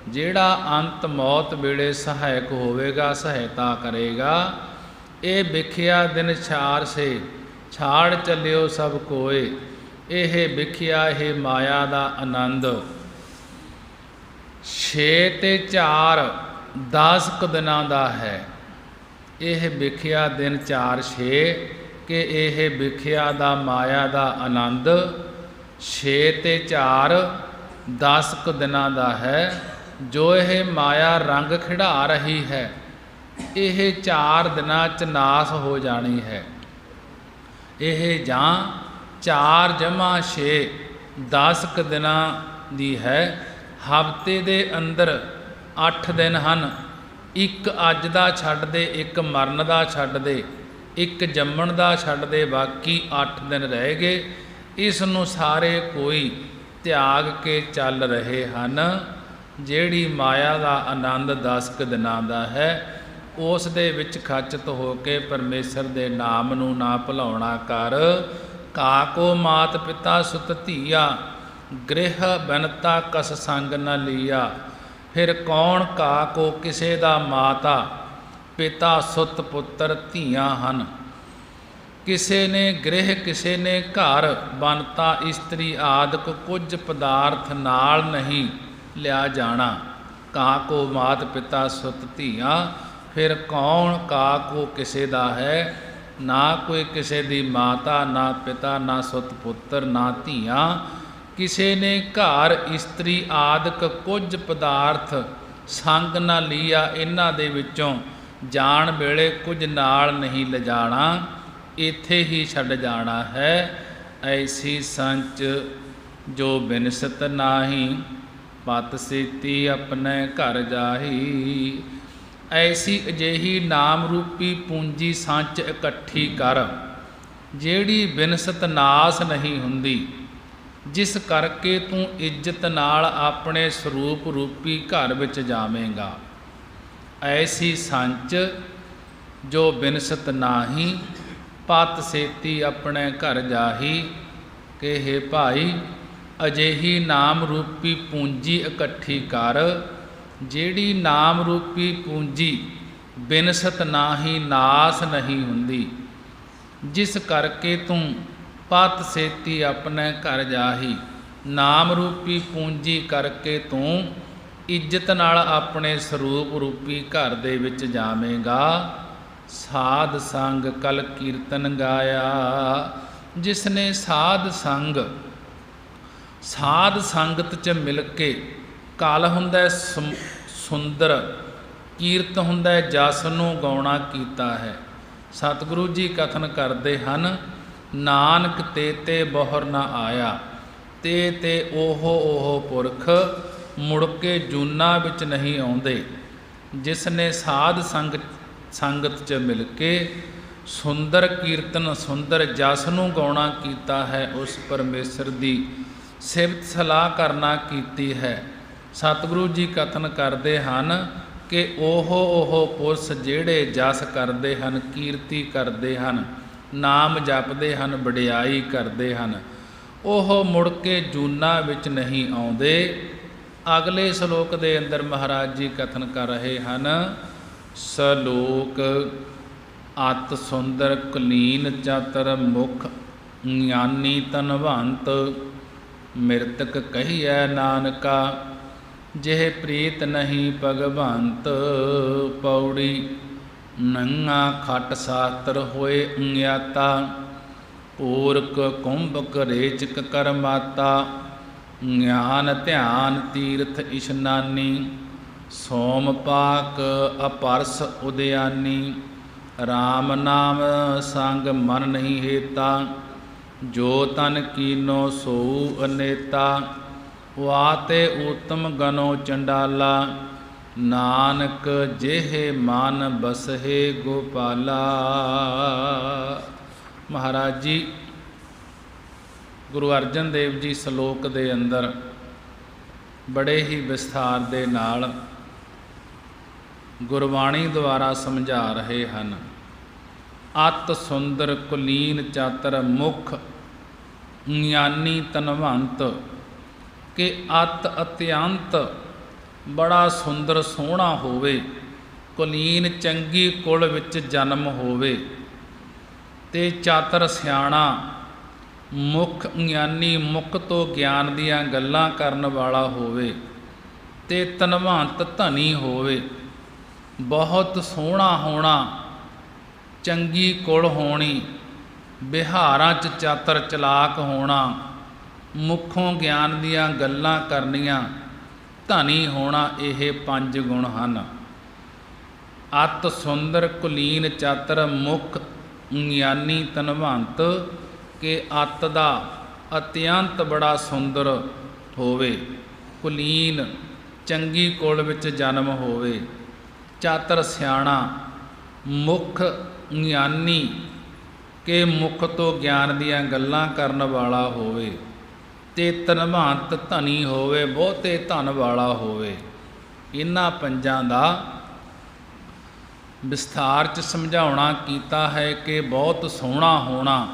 ਜਿਹੜਾ ਅੰਤ ਮੌਤ ਵੇਲੇ ਸਹਾਇਕ ਹੋਵੇਗਾ, ਸਹਾਇਤਾ ਕਰੇਗਾ। ਇਹ ਵਿਖਿਆ ਦਿਨ ਛਾਰ ਸੇ ਛਾੜ ਚੱਲਿਓ ਸਭ ਕੋਏ, ਇਹ ਵਿਖਿਆ ਇਹ ਮਾਇਆ ਦਾ ਆਨੰਦ। 6 ਤੇ 4 10 ਕੁ ਦਿਨਾਂ ਦਾ ਹੈ। ਇਹ ਵਿਖਿਆ ਦਿਨ 4 6 ਕਿ ਇਹ ਵਿਖਿਆ ਦਾ ਮਾਇਆ ਦਾ ਆਨੰਦ 6 ਤੇ 4 10 ਕੁ ਦਿਨਾਂ ਦਾ ਹੈ। ਜੋ ਇਹ ਮਾਇਆ ਰੰਗ ਖਿਡਾ ਰਹੀ ਹੈ, ਇਹ 4 ਦਿਨਾਂ 'ਚ ਨਾਸ ਹੋ ਜਾਣੀ ਹੈ। ਇਹ ਜਾਂ 4 ਜਮਾ 6 10 ਕੁ ਦਿਨਾਂ ਦੀ ਹੈ। ਹਫ਼ਤੇ ਦੇ ਅੰਦਰ 8 ਦਿਨ ਹਨ। ਇੱਕ ਅੱਜ ਦਾ ਛੱਡ ਦੇ, ਇੱਕ ਮਰਨ ਦਾ ਛੱਡ ਦੇ, ਇੱਕ ਜੰਮਣ ਦਾ ਛੱਡ ਦੇ, ਬਾਕੀ 8 ਦਿਨ ਰਹਿ ਗਏ। ਇਸ ਨੂੰ ਸਾਰੇ ਕੋਈ ਤਿਆਗ ਕੇ ਚੱਲ ਰਹੇ ਹਨ। ਜਿਹੜੀ ਮਾਇਆ ਦਾ ਆਨੰਦ 10 ਕੁ ਦਿਨਾਂ ਦਾ ਹੈ, ਉਸ ਦੇ ਵਿੱਚ ਖਚਿਤ ਹੋ ਕੇ ਪਰਮੇਸ਼ਰ ਦੇ ਨਾਮ ਨੂੰ ਨਾ ਭੁਲਾਉਣਾ ਕਰ। ਕਾਕੋ ਮਾਤ ਪਿਤਾ ਸੁਤ ਧੀਆ, ਗ੍ਰਹਿ ਬਨਤਾ ਕਸ ਸੰਗ ਨ ਲੀਆ। ਫਿਰ ਕੌਣ ਕਾਕੋ ਕਿਸੇ ਦਾ ਮਾਤਾ, ਪਿਤਾ ਸੁਤ ਪੁੱਤਰ ਧੀਆਂ ਹਨ। ਕਿਸੇ ਨੇ ਗ੍ਰਹਿ, ਕਿਸੇ ਨੇ ਘਰ, ਬਨਤਾ ਇਸਤਰੀ ਆਦਿਕ ਕੁਝ ਪਦਾਰਥ ਨਾਲ ਨਹੀਂ ਲਿਆ ਜਾਣਾ। ਕਾਕੋ ਮਾਤ ਪਿਤਾ ਸੁਤ ਧੀਆਂ, ਫਿਰ ਕੌਣ ਕਾਕੋ ਕਿਸੇ ਦਾ ਹੈ। ਨਾ ਕੋਈ ਕਿਸੇ ਦੀ ਮਾਤਾ, ਨਾ ਪਿਤਾ, ਨਾ ਸੁੱਤ ਪੁੱਤਰ, ਨਾ ਧੀਆਂ। ਕਿਸੇ ਨੇ ਘਰ ਇਸਤਰੀ ਆਦਿਕ ਕੁਝ ਪਦਾਰਥ ਸੰਗ ਨਾ ਲੀਆ, ਇਹਨਾਂ ਦੇ ਵਿੱਚੋਂ ਜਾਣ ਵੇਲੇ ਕੁਝ ਨਾਲ ਨਹੀਂ ਲਿਜਾਣਾ, ਇੱਥੇ ਹੀ ਛੱਡ ਜਾਣਾ ਹੈ। ਐਸੀ ਸੰਚ ਜੋ ਬਿਨਸਤ ਨਾਹੀ, ਪਤ ਸੇਤੀ ਆਪਣੇ ਘਰ ਜਾਹੀ। ਐਸੀ ਅਜਿਹੀ ਨਾਮ ਰੂਪੀ ਪੂੰਜੀ ਸੰਚ ਇਕੱਠੀ ਕਰ, ਜਿਹੜੀ ਬਿਨਸਤ ਨਾਸ ਨਹੀਂ ਹੁੰਦੀ, ਜਿਸ ਕਰਕੇ ਤੂੰ ਇੱਜ਼ਤ ਨਾਲ ਆਪਣੇ ਸਰੂਪ ਰੂਪੀ ਘਰ ਵਿੱਚ ਜਾਵੇਂਗਾ। ਐਸੀ ਸੰਚ ਜੋ ਬਿਨਸਤ ਨਾਹੀ, ਪਤ ਸੇਤੀ ਆਪਣੇ ਘਰ ਜਾਹੀ। ਕਿ ਹੇ ਭਾਈ, ਅਜਿਹੀ ਨਾਮ ਰੂਪੀ ਪੂੰਜੀ ਇਕੱਠੀ ਕਰ, ਜਿਹੜੀ ਨਾਮ ਰੂਪੀ ਪੂੰਜੀ ਬਿਨਸਤ ਨਾਹੀ, ਨਾਸ ਨਹੀਂ ਹੁੰਦੀ, ਜਿਸ ਕਰਕੇ ਤੂੰ ਪਤ ਸੇਤੀ ਆਪਣੇ ਘਰ ਜਾਹੀ। ਨਾਮ ਰੂਪੀ ਪੂੰਜੀ ਕਰਕੇ ਤੂੰ ਇੱਜ਼ਤ ਨਾਲ ਆਪਣੇ ਸਰੂਪ ਰੂਪੀ ਘਰ ਦੇ ਵਿੱਚ ਜਾਵੇਂਗਾ। ਸਾਧ ਸੰਗ ਕਲ ਕੀਰਤਨ ਗਾਇਆ, ਜਿਸ ਨੇ ਸਾਧ ਸੰਗਤ 'ਚ ਮਿਲ ਕੇ, ਕਲ ਹੁੰਦਾ ਸੁੰਦਰ, ਕੀਰਤ ਹੁੰਦਾ ਜਸ ਨੂੰ ਗਾਉਣਾ ਕੀਤਾ ਹੈ। ਸਤਿਗੁਰੂ ਜੀ ਕਥਨ ਕਰਦੇ ਹਨ, ਨਾਨਕ ਤੇ ਬਹੁਰ ਨਾ ਆਇਆ, ਤੇ ਉਹ ਪੁਰਖ ਮੁੜ ਕੇ ਜੂਨਾਂ ਵਿੱਚ ਨਹੀਂ ਆਉਂਦੇ। ਜਿਸ ਨੇ ਸਾਧ ਸੰਗਤ 'ਚ ਮਿਲ ਕੇ ਸੁੰਦਰ ਕੀਰਤਨ, ਸੁੰਦਰ ਜਸ ਨੂੰ ਗਾਉਣਾ ਕੀਤਾ ਹੈ, ਉਸ ਪਰਮੇਸ਼ਰ ਦੀ ਸਿਫਤ ਸਲਾਹ ਕਰਨਾ ਕੀਤੀ ਹੈ। ਸਤਿਗੁਰੂ ਜੀ ਕਥਨ ਕਰਦੇ ਹਨ ਕਿ ਉਹ ਪੁਰਸ਼ ਜਿਹੜੇ ਜਸ ਕਰਦੇ ਹਨ, ਕੀਰਤੀ ਕਰਦੇ ਹਨ, ਨਾਮ ਜਪਦੇ ਹਨ, ਵਡਿਆਈ ਕਰਦੇ ਹਨ, ਉਹ ਮੁੜ ਕੇ ਜੂਨਾਂ ਵਿੱਚ ਨਹੀਂ ਆਉਂਦੇ। ਅਗਲੇ ਸ਼ਲੋਕ ਦੇ ਅੰਦਰ ਮਹਾਰਾਜ ਜੀ ਕਥਨ ਕਰ ਰਹੇ ਹਨ, ਸਲੋਕ ਅਤ ਸੁੰਦਰ ਕੁਲੀਨ ਚਤਰ ਮੁਖ, ਗਿਆਨੀ ਧਨਵੰਤ, ਮਿਰਤਕ ਕਹੀਐ ਨਾਨਕਾ, ਜਿਹ ਪ੍ਰੀਤ ਨਹੀਂ ਭਗਵੰਤ। ਪੌੜੀ ਨੰਗਾ ਖਟ ਸ਼ਾਸਤਰ ਹੋਏ ਗਿਆਤਾ, ਪੂਰਕ ਕੁੰਭਕ ਰੇਚਕ ਕਰਮਾਤਾ, ਗਿਆਨ ਧਿਆਨ ਤੀਰਥ ਇਸ਼ਨਾਨੀ, ਸੋਮ ਪਾਕ ਅਪਰਸ ਉਦਿਆਨੀ। ਰਾਮ ਨਾਮ ਸੰਗ ਮਨ ਨਹੀਂ ਹੇਤਾ, ਜੋ ਤਨ ਕੀਨੋ ਸੋਊ ਅਨੇਤਾ। ਵਾਤੇ ਊਤਮ ਗਨੋ ਚੰਡਾਲਾ, ਨਾਨਕ ਜਿਹੇ ਮਨ ਬਸਹੇ ਗੋਪਾਲਾ। ਮਹਾਰਾਜ ਜੀ ਗੁਰੂ ਅਰਜਨ ਦੇਵ ਜੀ ਸ਼ਲੋਕ ਦੇ ਅੰਦਰ ਬੜੇ ਹੀ ਵਿਸਥਾਰ ਦੇ ਨਾਲ ਗੁਰਬਾਣੀ ਦੁਆਰਾ ਸਮਝਾ ਰਹੇ ਹਨ। ਅਤ ਸੁੰਦਰ ਕੁਲੀਨ ਚਾਤਰ ਮੁਖ, ਗਿਆਨੀ ਧਨਵੰਤ। ਕਿ ਅਤ ਅਤਿਅੰਤ ਬੜਾ ਸੁੰਦਰ ਸੋਹਣਾ ਹੋਵੇ, ਕੁਲੀਨ ਚੰਗੀ ਕੁਲ ਵਿੱਚ ਜਨਮ ਹੋਵੇ, ਤੇ ਚਾਤਰ ਸਿਆਣਾ, ਮੁਖ ਗਿਆਨੀ ਮੁਖ ਤੋਂ ਗਿਆਨ ਦੀਆਂ ਗੱਲਾਂ ਕਰਨ ਵਾਲਾ ਹੋਵੇ, ਤੇ ਧਨਵੰਤ ਧਨੀ ਹੋਵੇ। ਬਹੁਤ ਸੋਹਣਾ ਹੋਣਾ, ਚੰਗੀ ਕੁਲ ਹੋਣੀ, ਬਿਹਾਰਾਂ 'ਚ ਚਾਤਰ ਚਲਾਕ ਹੋਣਾ, ਮੁੱਖੋਂ ਗਿਆਨ ਦੀਆਂ ਗੱਲਾਂ ਕਰਨੀਆਂ, ਧਨੀ ਹੋਣਾ, ਇਹ 5 ਗੁਣ ਹਨ। ਅਤ ਸੁੰਦਰ ਕੁਲੀਨ ਚਾਤਰ ਮੁਖ ਗਿਆਨੀ ਧਨਵੰਤ। ਕਿ ਅਤ ਦਾ ਅਤਿਅੰਤ ਬੜਾ ਸੁੰਦਰ ਹੋਵੇ, ਕੁਲੀਨ ਚੰਗੀ ਕੁਲ ਵਿੱਚ ਜਨਮ ਹੋਵੇ, ਚਾਤਰ ਸਿਆਣਾ, ਮੁਖ ਗਿਆਨੀ ਕਿ ਮੁਖ ਤੋਂ ਗਿਆਨ ਦੀਆਂ ਗੱਲਾਂ ਕਰਨ ਵਾਲਾ ਹੋਵੇ, ਤੇ ਧਨਵੰਤ ਧਨੀ ਹੋਵੇ, ਬਹੁਤੇ ਧਨ ਵਾਲਾ ਹੋਵੇ। ਇਹਨਾਂ 5 ਦਾ ਵਿਸਥਾਰ 'ਚ ਸਮਝਾਉਣਾ ਕੀਤਾ ਹੈ ਕਿ ਬਹੁਤ ਸੋਹਣਾ ਹੋਣਾ,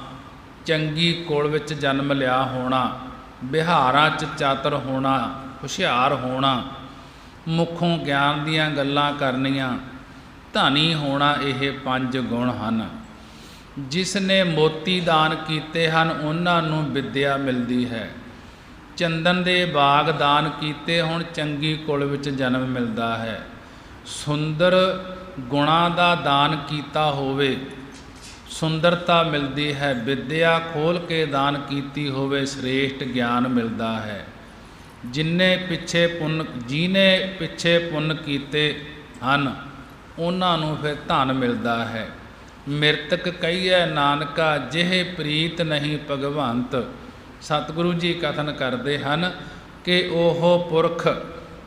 ਚੰਗੀ ਕੁਲ ਵਿੱਚ ਜਨਮ ਲਿਆ ਹੋਣਾ, ਬਿਹਾਰਾਂ 'ਚ ਚਾਤਰ ਹੋਣਾ, ਹੁਸ਼ਿਆਰ ਹੋਣਾ, ਮੁੱਖੋਂ ਗਿਆਨ ਦੀਆਂ ਗੱਲਾਂ ਕਰਨੀਆਂ, ਧਨੀ ਹੋਣਾ, ਇਹ 5 ਗੁਣ ਹਨ। ਜਿਸ ਨੇ ਮੋਤੀ ਦਾਨ ਕੀਤੇ ਹਨ, ਉਹਨਾਂ ਨੂੰ ਵਿੱਦਿਆ ਮਿਲਦੀ ਹੈ। ਚੰਦਨ ਦੇ ਬਾਗ ਦਾਨ ਕੀਤੇ ਹੁਣ ਚੰਗੀ ਕੁਲ ਵਿੱਚ ਜਨਮ ਮਿਲਦਾ ਹੈ। ਸੁੰਦਰ ਗੁਣਾਂ ਦਾ ਦਾਨ ਕੀਤਾ ਹੋਵੇ, ਸੁੰਦਰਤਾ ਮਿਲਦੀ ਹੈ। ਵਿਦਿਆ ਖੋਲ੍ਹ ਕੇ ਦਾਨ ਕੀਤੀ ਹੋਵੇ ਸ੍ਰੇਸ਼ਟ ਗਿਆਨ ਮਿਲਦਾ ਹੈ। ਜਿਹਨੇ ਪਿੱਛੇ ਪੁੰਨ ਕੀਤੇ ਹਨ ਉਹਨਾਂ ਨੂੰ ਫਿਰ ਧਨ ਮਿਲਦਾ ਹੈ। ਮਿਰਤਕ ਕਹੀਐ ਨਾਨਕਾ ਜਿਹੇ ਪ੍ਰੀਤ ਨਹੀਂ ਭਗਵੰਤ। ਸਤਿਗੁਰੂ ਜੀ ਕਥਨ ਕਰਦੇ ਹਨ ਕਿ ਉਹ ਪੁਰਖ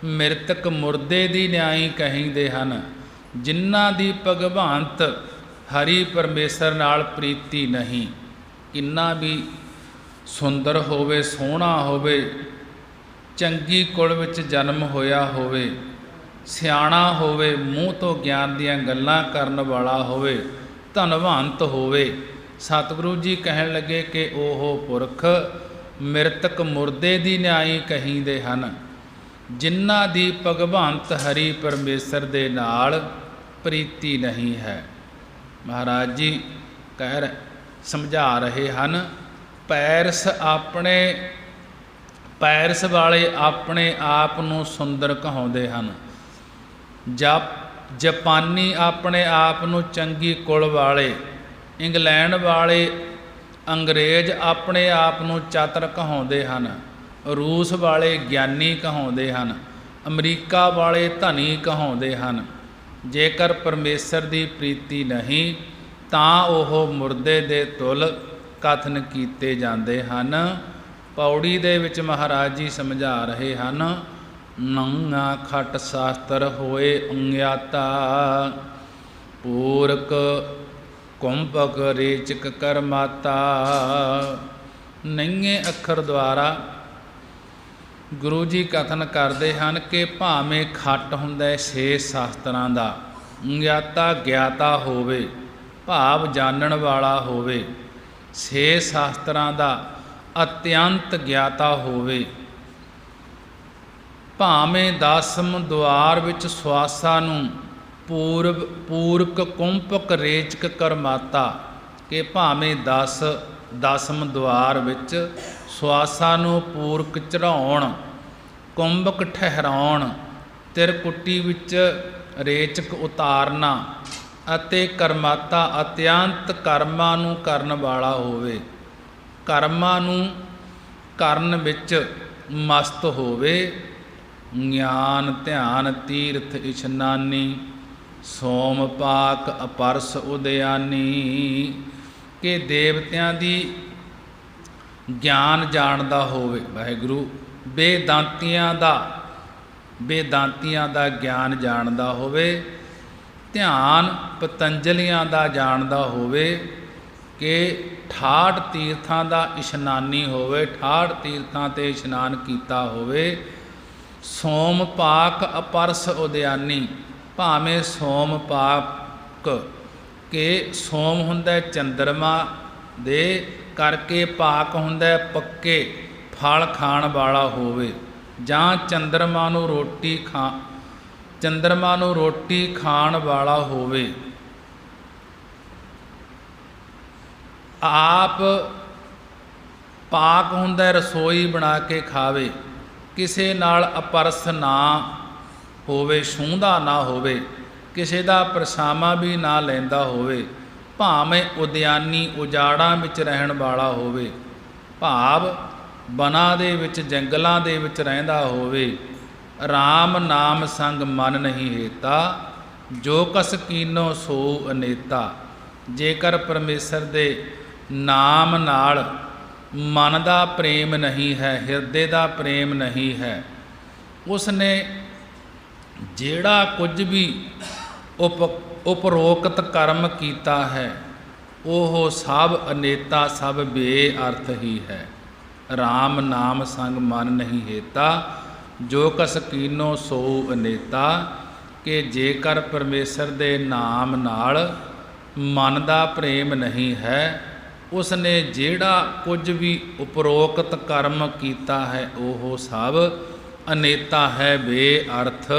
ਮਿਰਤਕ ਮੁਰਦੇ ਦੀ ਨਿਆਈ ਕਹਿੰਦੇ ਹਨ, ਜਿਨ੍ਹਾਂ ਦੀ ਭਗਵੰਤ ਹਰੀ ਪਰਮੇਸ਼ਰ ਨਾਲ ਪ੍ਰੀਤੀ ਨਹੀਂ। ਕਿੰਨਾ ਵੀ ਸੁੰਦਰ ਹੋਵੇ, ਸੋਹਣਾ ਹੋਵੇ, ਚੰਗੀ ਕੁਲ ਵਿੱਚ ਜਨਮ ਹੋਇਆ ਹੋਵੇ, ਸਿਆਣਾ ਹੋਵੇ, ਮੂੰਹ ਤੋਂ ਗਿਆਨ ਦੀਆਂ ਗੱਲਾਂ ਕਰਨ ਵਾਲਾ ਹੋਵੇ, ਧਨਵੰਤ ਹੋਵੇ, ਸਤਿਗੁਰੂ ਜੀ ਕਹਿਣ ਲੱਗੇ ਕਿ ਉਹ ਪੁਰਖ ਮਿਰਤਕ ਮੁਰਦੇ ਦੀ ਨਿਆਈ ਕਹਿੰਦੇ ਹਨ, ਜਿਨ੍ਹਾਂ ਦੀ ਭਗਵੰਤ ਹਰੀ ਪਰਮੇਸ਼ਰ ਦੇ ਨਾਲ ਪ੍ਰੀਤੀ ਨਹੀਂ ਹੈ। ਮਹਾਰਾਜ ਜੀ ਸਮਝਾ ਰਹੇ ਹਨ, ਪੈਰਸ ਵਾਲੇ ਆਪਣੇ ਆਪ ਨੂੰ ਸੁੰਦਰ ਕਹਾਉਂਦੇ ਹਨ। ਜਾਪਾਨੀ ਆਪਣੇ ਆਪ ਨੂੰ ਚੰਗੀ ਕੁਲ ਵਾਲੇ, ਇੰਗਲੈਂਡ ਵਾਲੇ ਅੰਗਰੇਜ਼ ਆਪਣੇ ਆਪ ਨੂੰ ਚਾਤਰ ਕਹਾਉਂਦੇ ਹਨ, ਰੂਸ ਵਾਲੇ ਗਿਆਨੀ ਕਹਾਉਂਦੇ ਹਨ, ਅਮਰੀਕਾ ਵਾਲੇ ਧਨੀ ਕਹਾਉਂਦੇ ਹਨ। ਜੇਕਰ ਪਰਮੇਸ਼ਰ ਦੀ ਪ੍ਰੀਤੀ ਨਹੀਂ ਤਾਂ ਉਹ ਮੁਰਦੇ ਦੇ ਤੁਲ ਕਥਨ ਕੀਤੇ ਜਾਂਦੇ ਹਨ। ਪੌੜੀ ਦੇ ਵਿੱਚ ਮਹਾਰਾਜ ਜੀ ਸਮਝਾ ਰਹੇ ਹਨ, ਨੰਗਾ ਖਟ ਸ਼ਾਸਤਰ ਹੋਏ ਅੰਗਿਆਤਾ, ਪੂਰਕ ਕੁੰਭਕ ਰੇਚਕ ਕਰਮਾਤਾ। ਨੰਗੇ ਅੱਖਰ ਦੁਆਰਾ ਗੁਰੂ ਜੀ ਕਥਨ ਕਰਦੇ ਹਨ ਕਿ ਭਾਵੇਂ ਖੱਟ ਹੁੰਦਾ 6 ਸ਼ਾਸਤਰਾਂ ਦਾ, ਗਿਆਤਾ ਗਿਆਤਾ ਹੋਵੇ, ਭਾਵ ਜਾਣਨ ਵਾਲਾ ਹੋਵੇ, 6 ਸ਼ਾਸਤਰਾਂ ਦਾ ਅਤਿਅੰਤ ਗਿਆਤਾ ਹੋਵੇ, ਭਾਵੇਂ 10ਮ ਦੁਆਰ ਵਿੱਚ ਸਵਾਸਾਂ ਨੂੰ ਪੂਰਕ ਕੁੰਭਕ ਰੇਚਕ ਕਰਮਾਤਾ, ਕਿ ਭਾਵੇਂ 10ਮ ਦੁਆਰ ਵਿੱਚ ਸਵਾਸਾਂ ਨੂੰ ਪੂਰਕ ਚੜਾਉਣ, ਕੁੰਭਕ ਠਹਿਰਾਉਣ, ਤਿਰਕੁੱਟੀ ਵਿੱਚ ਰੇਚਕ ਉਤਾਰਨਾ ਅਤੇ ਕਰਮਾਤਾ ਅਤਿਅੰਤ ਕਰਮਾਂ ਨੂੰ ਕਰਨ ਵਾਲਾ ਹੋਵੇ, ਕਰਮਾਂ ਨੂੰ ਕਰਨ ਵਿੱਚ ਮਸਤ ਹੋਵੇ। ਗਿਆਨ ਧਿਆਨ ਤੀਰਥ ਇਸ਼ਨਾਨੀ, ਸੋਮ ਪਾਕ ਅਪਰਸ ਉਦਿਆਨੀ, ਕਿ ਦੇਵਤਿਆਂ ਦੀ ਗਿਆਨ ਜਾਣਦਾ ਹੋਵੇ ਵਾਹਿਗੁਰੂ, ਬੇਦਾਂਤੀਆਂ ਦਾ ਗਿਆਨ ਜਾਣਦਾ ਹੋਵੇ, ਧਿਆਨ ਪਤੰਜਲੀਆਂ ਦਾ ਜਾਣਦਾ ਹੋਵੇ, ਕਿ 68 ਤੀਰਥਾਂ ਦਾ ਇਸ਼ਨਾਨੀ ਹੋਵੇ, 68 ਤੀਰਥਾਂ 'ਤੇ ਇਸ਼ਨਾਨ ਕੀਤਾ ਹੋਵੇ। ਸੋਮ ਪਾਕ ਅਪਰਸ ਉਦਿਆਨੀ, ਭਾਵੇਂ ਸੋਮ ਪਾਕ, ਕਿ ਸੋਮ ਹੁੰਦਾ ਚੰਦਰਮਾ ਦੇ ਕਰਕੇ, ਪਾਕ ਹੁੰਦਾ ਪੱਕੇ ਫਲ ਖਾਣ ਵਾਲਾ ਹੋਵੇ, ਜਾਂ ਚੰਦਰਮਾ ਨੂੰ ਰੋਟੀ ਖਾਣ ਵਾਲਾ ਹੋਵੇ। ਆਪ ਪਾਕ ਹੁੰਦਾ ਰਸੋਈ ਬਣਾ ਕੇ ਖਾਵੇ, ਕਿਸੇ ਨਾਲ ਅਪਰਸ ਨਾ ਹੋਵੇ, ਛੂੰਹਦਾ ਨਾ ਹੋਵੇ, ਕਿਸੇ ਦਾ ਪਰਛਾਵਾਂ ਵੀ ਨਾ ਲੈਂਦਾ ਹੋਵੇ, ਭਾਵੇਂ ਉਦਿਆਨੀ ਉਜਾੜਾਂ ਵਿੱਚ ਰਹਿਣ ਵਾਲਾ ਹੋਵੇ, ਭਾਵ ਬਨਾਂ ਦੇ ਵਿੱਚ ਜੰਗਲਾਂ ਦੇ ਵਿੱਚ ਰਹਿੰਦਾ ਹੋਵੇ। ਰਾਮ ਨਾਮ ਸੰਗ ਮਨ ਨਹੀਂ ਹੇਤਾ, ਜੋ ਕਸ ਕੀਨੋ ਸੋ ਅਨੇਤਾ। ਜੇਕਰ ਪਰਮੇਸ਼ਰ ਦੇ ਨਾਮ ਨਾਲ ਮਨ ਦਾ ਪ੍ਰੇਮ ਨਹੀਂ ਹੈ, ਹਿਰਦੇ ਦਾ ਪ੍ਰੇਮ ਨਹੀਂ ਹੈ, ਉਸ ਨੇ ਜਿਹੜਾ ਕੁਝ ਵੀ ਉਪਰੋਕਤ ਕਰਮ ਕੀਤਾ ਹੈ ਉਹ ਸਭ ਅਨੇਤਾ, ਸਭ ਬੇਅਰਥ ਹੀ ਹੈ। ਰਾਮ ਨਾਮ ਸੰਗ ਮਨ ਨਹੀਂ ਹੇਤਾ, ਜੋ ਕਸ ਕੀਨੋ ਸੋ ਅਨੇਤਾ, ਕਿ ਜੇਕਰ ਪਰਮੇਸ਼ਰ ਦੇ ਨਾਮ ਨਾਲ ਮਨ ਦਾ ਪ੍ਰੇਮ ਨਹੀਂ ਹੈ, ਉਸ ਨੇ ਜਿਹੜਾ ਕੁਝ ਵੀ ਉਪਰੋਕਤ ਕਰਮ ਕੀਤਾ ਹੈ ਉਹ ਸਭ ਅਨੇਤਾ ਹੈ, ਬੇਅਰਥ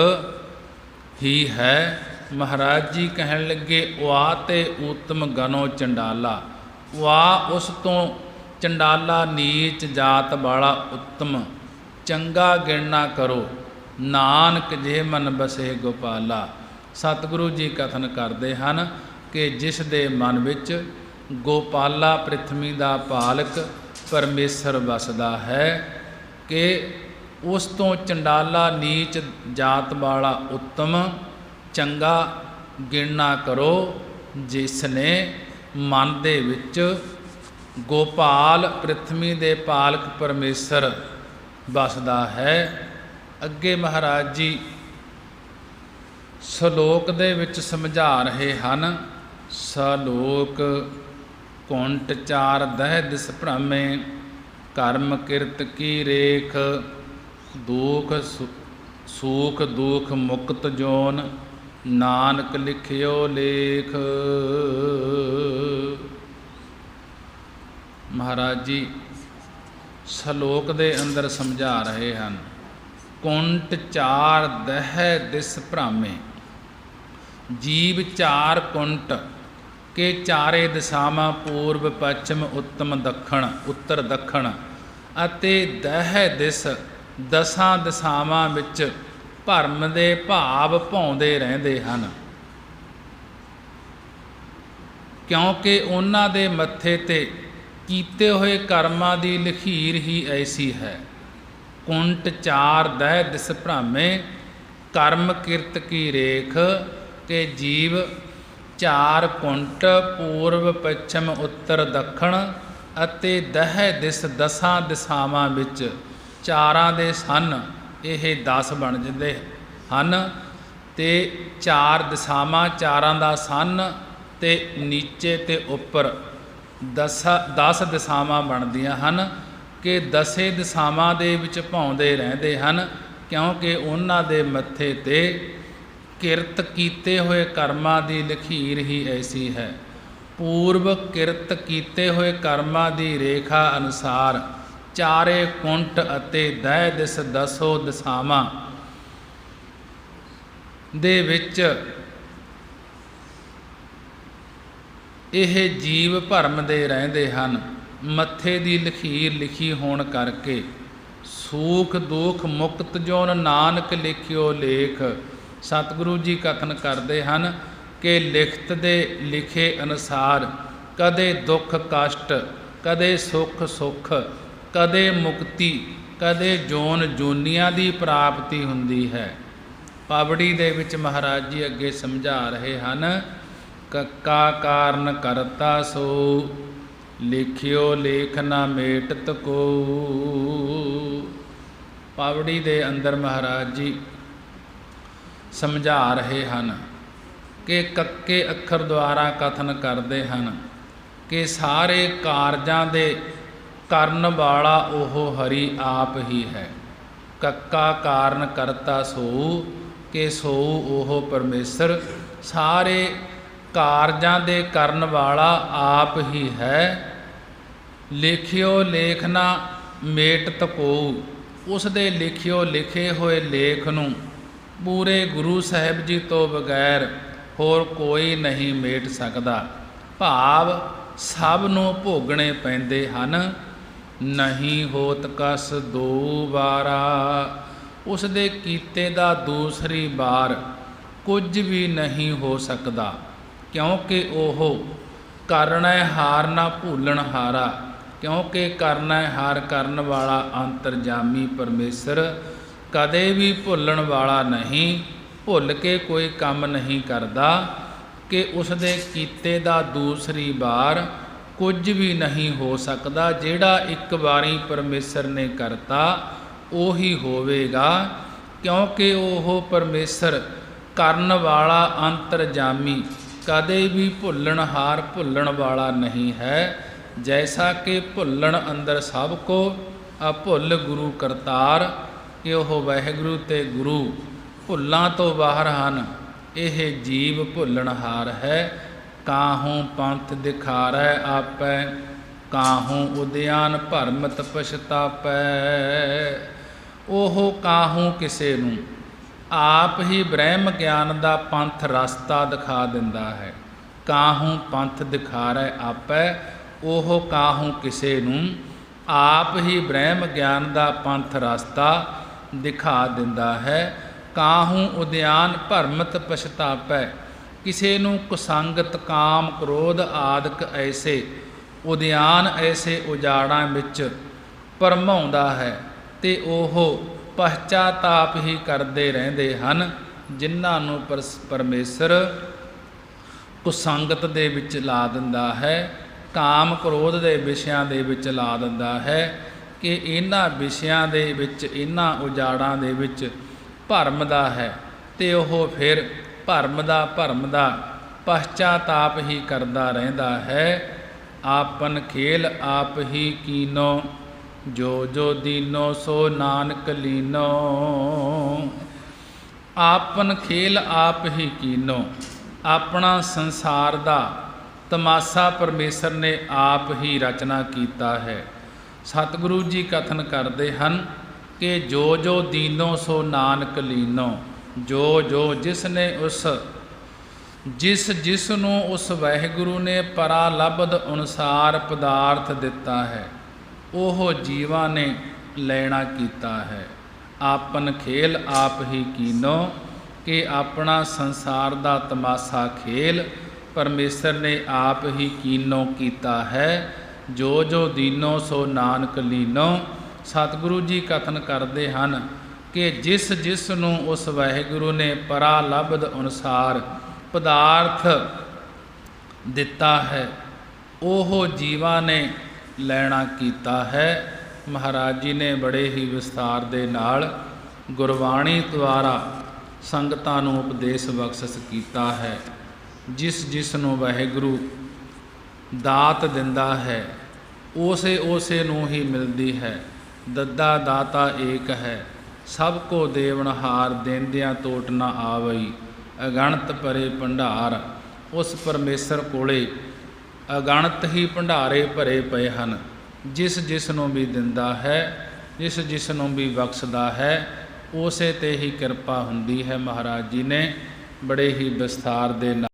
ਹੀ ਹੈ। ਮਹਾਰਾਜ ਜੀ ਕਹਿਣ ਲੱਗੇ, ਵਾ ਤੇ ਉਤਮ ਗਨੋ ਚੰਡਾਲਾ, ਵਾ ਉਸ ਤੋਂ ਚੰਡਾਲਾ ਨੀਚ ਜਾਤ ਵਾਲਾ ਉੱਤਮ ਚੰਗਾ ਗਿਣਨਾ ਕਰੋ, ਨਾਨਕ ਜੇ ਮਨ ਬਸੇ ਗੋਪਾਲਾ। ਸਤਿਗੁਰੂ ਜੀ ਕਥਨ ਕਰਦੇ ਹਨ ਕਿ ਜਿਸ ਦੇ ਮਨ ਵਿੱਚ ਗੋਪਾਲਾ ਪ੍ਰਿਥਵੀ ਦਾ ਪਾਲਕ ਪਰਮੇਸ਼ਰ ਵਸਦਾ ਹੈ ਕਿ ਉਸ ਤੋਂ ਚੰਡਾਲਾ ਨੀਚ ਜਾਤ ਵਾਲਾ ਉੱਤਮ ਚੰਗਾ ਗਿਣਨਾ ਕਰੋ, ਜਿਸ ਨੇ ਮਨ ਦੇ ਵਿੱਚ ਗੋਪਾਲ ਪ੍ਰਿਥਵੀ ਦੇ ਪਾਲਕ ਪਰਮੇਸ਼ਰ ਵਸਦਾ ਹੈ। ਅੱਗੇ ਮਹਾਰਾਜ ਜੀ ਸ਼ਲੋਕ ਦੇ ਵਿੱਚ ਸਮਝਾ ਰਹੇ ਹਨ। ਸ਼ਲੋਕ ਕੁੰਟ ਚਾਰ ਦਹਿ ਦਿਸ ਭ੍ਰਮੇ, ਕਰਮ ਕਿਰਤ ਕੀ ਰੇਖ, ਦੁਖ ਸੂਖ ਦੁਖ ਮੁਕਤ ਜੋਨ, ਨਾਨਕ ਲਿਖਿਓ ਲੇਖ। ਮਹਾਰਾਜ ਜੀ ਸ਼ਲੋਕ ਦੇ ਅੰਦਰ ਸਮਝਾ ਰਹੇ ਹਨ, ਕੁੰਟ ਚਾਰ ਦਹਿ ਦਿਸ ਭ੍ਰਮੇ, ਜੀਵ ਚਾਰ ਕੁੰਟ ਕਿ ਚਾਰੇ ਦਿਸ਼ਾਵਾਂ ਪੂਰਬ ਪੱਛਮ ਉੱਤਮ ਦੱਖਣ ਉੱਤਰ ਦੱਖਣ ਅਤੇ ਦਹਿ ਦਿਸ ਦਸਾਂ ਦਿਸ਼ਾਵਾਂ ਵਿੱਚ ਭਰਮ ਦੇ ਭਾਵ ਭਾਉਂਦੇ ਰਹਿੰਦੇ ਹਨ, ਕਿਉਂਕਿ ਉਹਨਾਂ ਦੇ ਮੱਥੇ ਤੇ ਕੀਤੇ ਹੋਏ ਕਰਮਾਂ ਦੀ ਲਖੀਰ ਹੀ ਐਸੀ ਹੈ। ਕੁੰਟ ਚਾਰ ਦਹਿ ਦਿਸ ਭ੍ਰਮੇ, ਕਰਮ ਕਿਰਤ ਕੀ ਰੇਖ ਕਿ ਜੀਵ ਚਾਰ ਕੁੰਟ ਪੂਰਬ ਪੱਛਮ ਉੱਤਰ ਦੱਖਣ ਅਤੇ ਦਹਿ ਦਿਸ ਦਸਾਂ ਦਿਸ਼ਾਵਾਂ ਵਿੱਚ ਚਾਰਾਂ ਦੇ ਸਨ, ਇਹ 10 ਬਣ ਜਾਂਦੇ ਹਨ ਅਤੇ ਚਾਰ ਦਿਸ਼ਾਵਾਂ ਚਾਰਾਂ ਦਾ ਸਨ ਅਤੇ ਨੀਚੇ ਅਤੇ ਉੱਪਰ 10 ਦਿਸ਼ਾਵਾਂ ਬਣਦੀਆਂ ਹਨ ਕਿ 10 ਦਿਸ਼ਾਵਾਂ ਦੇ ਵਿੱਚ ਭਾਉਂਦੇ ਰਹਿੰਦੇ ਹਨ, ਕਿਉਂਕਿ ਉਹਨਾਂ ਦੇ ਮੱਥੇ 'ਤੇ ਕਿਰਤ ਕੀਤੇ ਹੋਏ ਕਰਮਾਂ ਦੀ ਲਖੀਰ ਹੀ ਐਸੀ ਹੈ। ਪੂਰਬ ਕਿਰਤ ਕੀਤੇ ਹੋਏ ਕਰਮਾਂ ਦੀ ਰੇਖਾ ਅਨੁਸਾਰ ਚਾਰੇ ਕੁੰਟ ਅਤੇ ਦਹਿ ਦਿਸ ਦਸੋ ਦਿਸ਼ਾਵਾਂ ਦੇ ਵਿੱਚ ਇਹ ਜੀਵ ਭਰਮਦੇ ਰਹਿੰਦੇ ਹਨ। ਮੱਥੇ ਦੀ ਲਖੀਰ ਲਿਖੀ ਹੋਣ ਕਰਕੇ ਸੂਖ ਦੁਖ ਮੁਕਤ ਜੋਨ, ਨਾਨਕ ਲਿਖਿਓ ਲੇਖ। ਸਤਿਗੁਰੂ ਜੀ ਕਥਨ ਕਰਦੇ ਹਨ ਕਿ ਲਿਖਤ ਦੇ ਲਿਖੇ ਅਨੁਸਾਰ ਕਦੇ ਦੁੱਖ ਕਸ਼ਟ, ਕਦੇ ਸੁੱਖ ਸੁੱਖ, ਕਦੇ ਮੁਕਤੀ, ਕਦੇ ਜੋਨੀਆਂ ਦੀ ਪ੍ਰਾਪਤੀ ਹੁੰਦੀ ਹੈ। ਪਾਵੜੀ ਦੇ ਵਿੱਚ ਮਹਾਰਾਜ ਜੀ ਅੱਗੇ ਸਮਝਾ ਰਹੇ ਹਨ, ਕੱਕਾ ਕਾਰਨ ਕਰਤਾ ਸੋ, ਲਿਖਿਓ ਲੇਖ ਨਾ ਮੇਟਤ ਕੋ। ਪਾਵੜੀ ਦੇ ਅੰਦਰ ਮਹਾਰਾਜ ਜੀ ਸਮਝਾ ਰਹੇ ਹਨ ਕਿ ਕੱਕੇ ਅੱਖਰ ਦੁਆਰਾ ਕਥਨ ਕਰਦੇ ਹਨ ਕਿ ਸਾਰੇ ਕਾਰਜਾਂ ਦੇ ਕਰਨ ਵਾਲਾ ਉਹ ਹਰੀ ਆਪ ਹੀ ਹੈ। ਕੱਕਾ ਕਾਰਨ ਕਰਤਾ ਸੋ ਕਿ ਸੋ ਉਹ ਪਰਮੇਸ਼ਰ ਸਾਰੇ ਕਾਰਜਾਂ ਦੇ ਕਰਨ ਵਾਲਾ ਆਪ ਹੀ ਹੈ। ਲਿਖਿਓ ਲੇਖ ਨਾ ਮੇਟਤ ਕੋ, ਉਸ ਦੇ ਲਿਖਿਓ ਲਿਖੇ ਹੋਏ ਲੇਖ ਨੂੰ ਪੂਰੇ ਗੁਰੂ ਸਾਹਿਬ ਜੀ ਤੋਂ ਬਗੈਰ ਹੋਰ ਕੋਈ ਨਹੀਂ ਮੇਟ ਸਕਦਾ। ਭਾਵ ਸਭ ਨੂੰ ਭੋਗਣੇ ਪੈਂਦੇ ਹਨ। ਨਹੀਂ ਹੋਤ ਕਸ ਦੋ ਵਾਰਾ, ਉਸ ਦੇ ਕੀਤੇ ਦਾ ਦੂਸਰੀ ਵਾਰ ਕੁਝ ਵੀ ਨਹੀਂ ਹੋ ਸਕਦਾ, ਕਿਉਂਕਿ ਉਹ ਕਰਨੈ ਹਾਰ ਨਾ ਭੁੱਲਣ ਹਾਰਾ, ਕਿਉਂਕਿ ਕਰਨੈ ਹਾਰ ਕਰਨ ਵਾਲਾ ਅੰਤਰਜਾਮੀ ਪਰਮੇਸ਼ਰ ਕਦੇ ਵੀ ਭੁੱਲਣ ਵਾਲਾ ਨਹੀਂ, ਭੁੱਲ ਕੇ ਕੋਈ ਕੰਮ ਨਹੀਂ ਕਰਦਾ ਕਿ ਉਸ ਦੇ ਕੀਤੇ ਦਾ ਦੂਸਰੀ ਵਾਰ ਕੁਝ ਵੀ ਨਹੀਂ ਹੋ ਸਕਦਾ। ਜਿਹੜਾ ਇੱਕ ਵਾਰੀ ਪਰਮੇਸ਼ਰ ਨੇ ਕਰਤਾ ਉਹੀ ਹੋਵੇਗਾ, ਕਿਉਂਕਿ ਉਹ ਪਰਮੇਸ਼ਰ ਕਰਨ ਵਾਲਾ ਅੰਤਰਜਾਮੀ ਕਦੇ ਵੀ ਭੁੱਲਣਹਾਰ ਭੁੱਲਣ ਵਾਲਾ ਨਹੀਂ ਹੈ। ਜੈਸਾ ਕਿ ਭੁੱਲਣ ਅੰਦਰ ਸਭ ਕੋ ਅਭੁੱਲ ਗੁਰੂ ਕਰਤਾਰ, ਕਿ ਉਹ ਵਾਹਿਗੁਰੂ ਤੇ ਗੁਰੂ ਭੁੱਲਾਂ ਤੋਂ ਬਾਹਰ ਹਨ, ਇਹ ਜੀਵ ਭੁੱਲਣਹਾਰ ਹੈ। ਕਾਹੂੰ ਪੰਥ ਦਿਖਾਰੈ ਆਪੈ, ਕਾਹੂੰ ਉਦਿਆਨ ਭਰਮਤ ਪਛਤਾਪੈ। ਉਹ ਕਾਹੂੰ ਕਿਸੇ ਨੂੰ ਆਪ ਹੀ ਬ੍ਰਹਮ ਗਿਆਨ ਦਾ ਪੰਥ ਰਸਤਾ ਦਿਖਾ ਦਿੰਦਾ ਹੈ। ਕਾਹੂੰ ਪੰਥ ਦਿਖਾਰੈ ਆਪੈ, ਉਹ ਕਾਹੂੰ ਕਿਸੇ ਨੂੰ ਆਪ ਹੀ ਬ੍ਰਹਮ ਗਿਆਨ ਦਾ ਪੰਥ ਰਸਤਾ ਦਿਖਾ ਦਿੰਦਾ ਹੈ। ਕਾਹੂੰ ਉਦਿਆਨ ਭਰਮਤ ਪਛਤਾਪੈ, ਕਿਸੇ ਨੂੰ ਕੁਸੰਗਤ ਕਾਮ ਕ੍ਰੋਧ ਆਦਿਕ ਐਸੇ ਉਦਿਆਨ ਐਸੇ ਉਜਾੜਾਂ ਵਿੱਚ ਭਰਮਾਉਂਦਾ ਹੈ ਤੇ ਉਹ ਪਛਤਾਤਾਪ ਹੀ ਕਰਦੇ ਰਹਿੰਦੇ ਹਨ, ਜਿਨ੍ਹਾਂ ਨੂੰ ਪਰਮੇਸ਼ਰ ਕੁਸੰਗਤ ਦੇ ਵਿੱਚ ਲਾ ਦਿੰਦਾ ਹੈ, ਕਾਮ ਕ੍ਰੋਧ ਦੇ ਵਿਸ਼ਿਆਂ ਦੇ ਵਿੱਚ ਲਾ ਦਿੰਦਾ ਹੈ ਕਿ ਇਹਨਾਂ ਵਿਸ਼ਿਆਂ ਦੇ ਵਿੱਚ, ਇਹਨਾਂ ਉਜਾੜਾਂ ਦੇ ਵਿੱਚ ਭਰਮਦਾ ਹੈ ਤੇ ਉਹ ਫਿਰ ਭਰਮ ਦਾ ਪਛਤਾਤਾਪ ਹੀ ਕਰਦਾ ਰਹਿੰਦਾ ਹੈ। ਆਪਨ ਖੇਲ ਆਪ ਹੀ ਕੀਨੋ, ਜੋ ਜੋ ਦੀਨੋ ਸੋ ਨਾਨਕ ਲੀਨੋ। ਆਪਨ ਖੇਲ ਆਪ ਹੀ ਕੀਨੋ, ਆਪਣਾ ਸੰਸਾਰ ਦਾ ਤਮਾਸ਼ਾ ਪਰਮੇਸ਼ਰ ਨੇ ਆਪ ਹੀ ਰਚਨਾ ਕੀਤਾ ਹੈ। ਸਤਿਗੁਰੂ ਜੀ ਕਥਨ ਕਰਦੇ ਹਨ ਕਿ ਜੋ ਜੋ ਦੀਨੋ ਸੋ ਨਾਨਕ ਲੀਨੋ, ਜੋ ਜੋ ਜਿਸ ਨੇ ਜਿਸ ਨੂੰ ਉਸ ਵਾਹਿਗੁਰੂ ਨੇ ਪਰਾਲਬਧ ਅਨੁਸਾਰ ਪਦਾਰਥ ਦਿੱਤਾ ਹੈ, ਉਹ ਜੀਵਾਂ ਨੇ ਲੈਣਾ ਕੀਤਾ ਹੈ। ਆਪਨ ਖੇਲ ਆਪ ਹੀ ਕੀਨੋ, ਕਿ ਆਪਣਾ ਸੰਸਾਰ ਦਾ ਤਮਾਸ਼ਾ ਖੇਲ ਪਰਮੇਸ਼ਰ ਨੇ ਆਪ ਹੀ ਕੀਨੋ ਕੀਤਾ ਹੈ। ਜੋ ਜੋ ਦੀਨੋ ਸੋ ਨਾਨਕ ਲੀਨੋ। ਸਤਿਗੁਰੂ ਜੀ ਕਥਨ ਕਰਦੇ ਹਨ ਕਿ ਜਿਸ ਨੂੰ ਉਸ ਵਾਹਿਗੁਰੂ ਨੇ ਪਰਾਲਬਧ ਅਨੁਸਾਰ ਪਦਾਰਥ ਦਿੱਤਾ ਹੈ, ਉਹ ਜੀਵਾਂ ਨੇ ਲੈਣਾ ਕੀਤਾ ਹੈ। ਮਹਾਰਾਜ ਜੀ ਨੇ ਬੜੇ ਹੀ ਵਿਸਥਾਰ ਦੇ ਨਾਲ ਗੁਰਬਾਣੀ ਦੁਆਰਾ ਸੰਗਤਾਂ ਨੂੰ ਉਪਦੇਸ਼ ਬਖਸ਼ਿਸ਼ ਕੀਤਾ ਹੈ। ਜਿਸ ਨੂੰ ਵਾਹਿਗੁਰੂ ਦਾਤ ਦਿੰਦਾ ਹੈ, ਉਸੇ ਨੂੰ ਹੀ ਮਿਲਦੀ ਹੈ। ਦੱਦਾ ਦਾਤਾ ਏਕ ਹੈ, ਸਭ ਕੋ ਦੇਵਨਹਾਰ, ਦੇਂਦਿਆਂ ਟੋਟ ਨਾ ਆਵਈ। ਅਗਣਤ ਭਰੇ ਭੰਡਾਰ, ਉਸ ਪਰਮੇਸ਼ਰ ਕੋਲੇ ਅਗਣਤ ਹੀ ਭੰਡਾਰੇ ਭਰੇ ਪਏ ਹਨ। ਜਿਸ ਨੂੰ ਵੀ ਦਿੰਦਾ ਹੈ, ਜਿਸ ਨੂੰ ਵੀ ਬਖਸ਼ਦਾ ਹੈ, ਉਸੇ ਤੇ ਹੀ ਕਿਰਪਾ ਹੁੰਦੀ ਹੈ। ਮਹਾਰਾਜ ਜੀ ਨੇ ਬੜੇ ਹੀ ਵਿਸਥਾਰ ਦੇ ਨਾਲ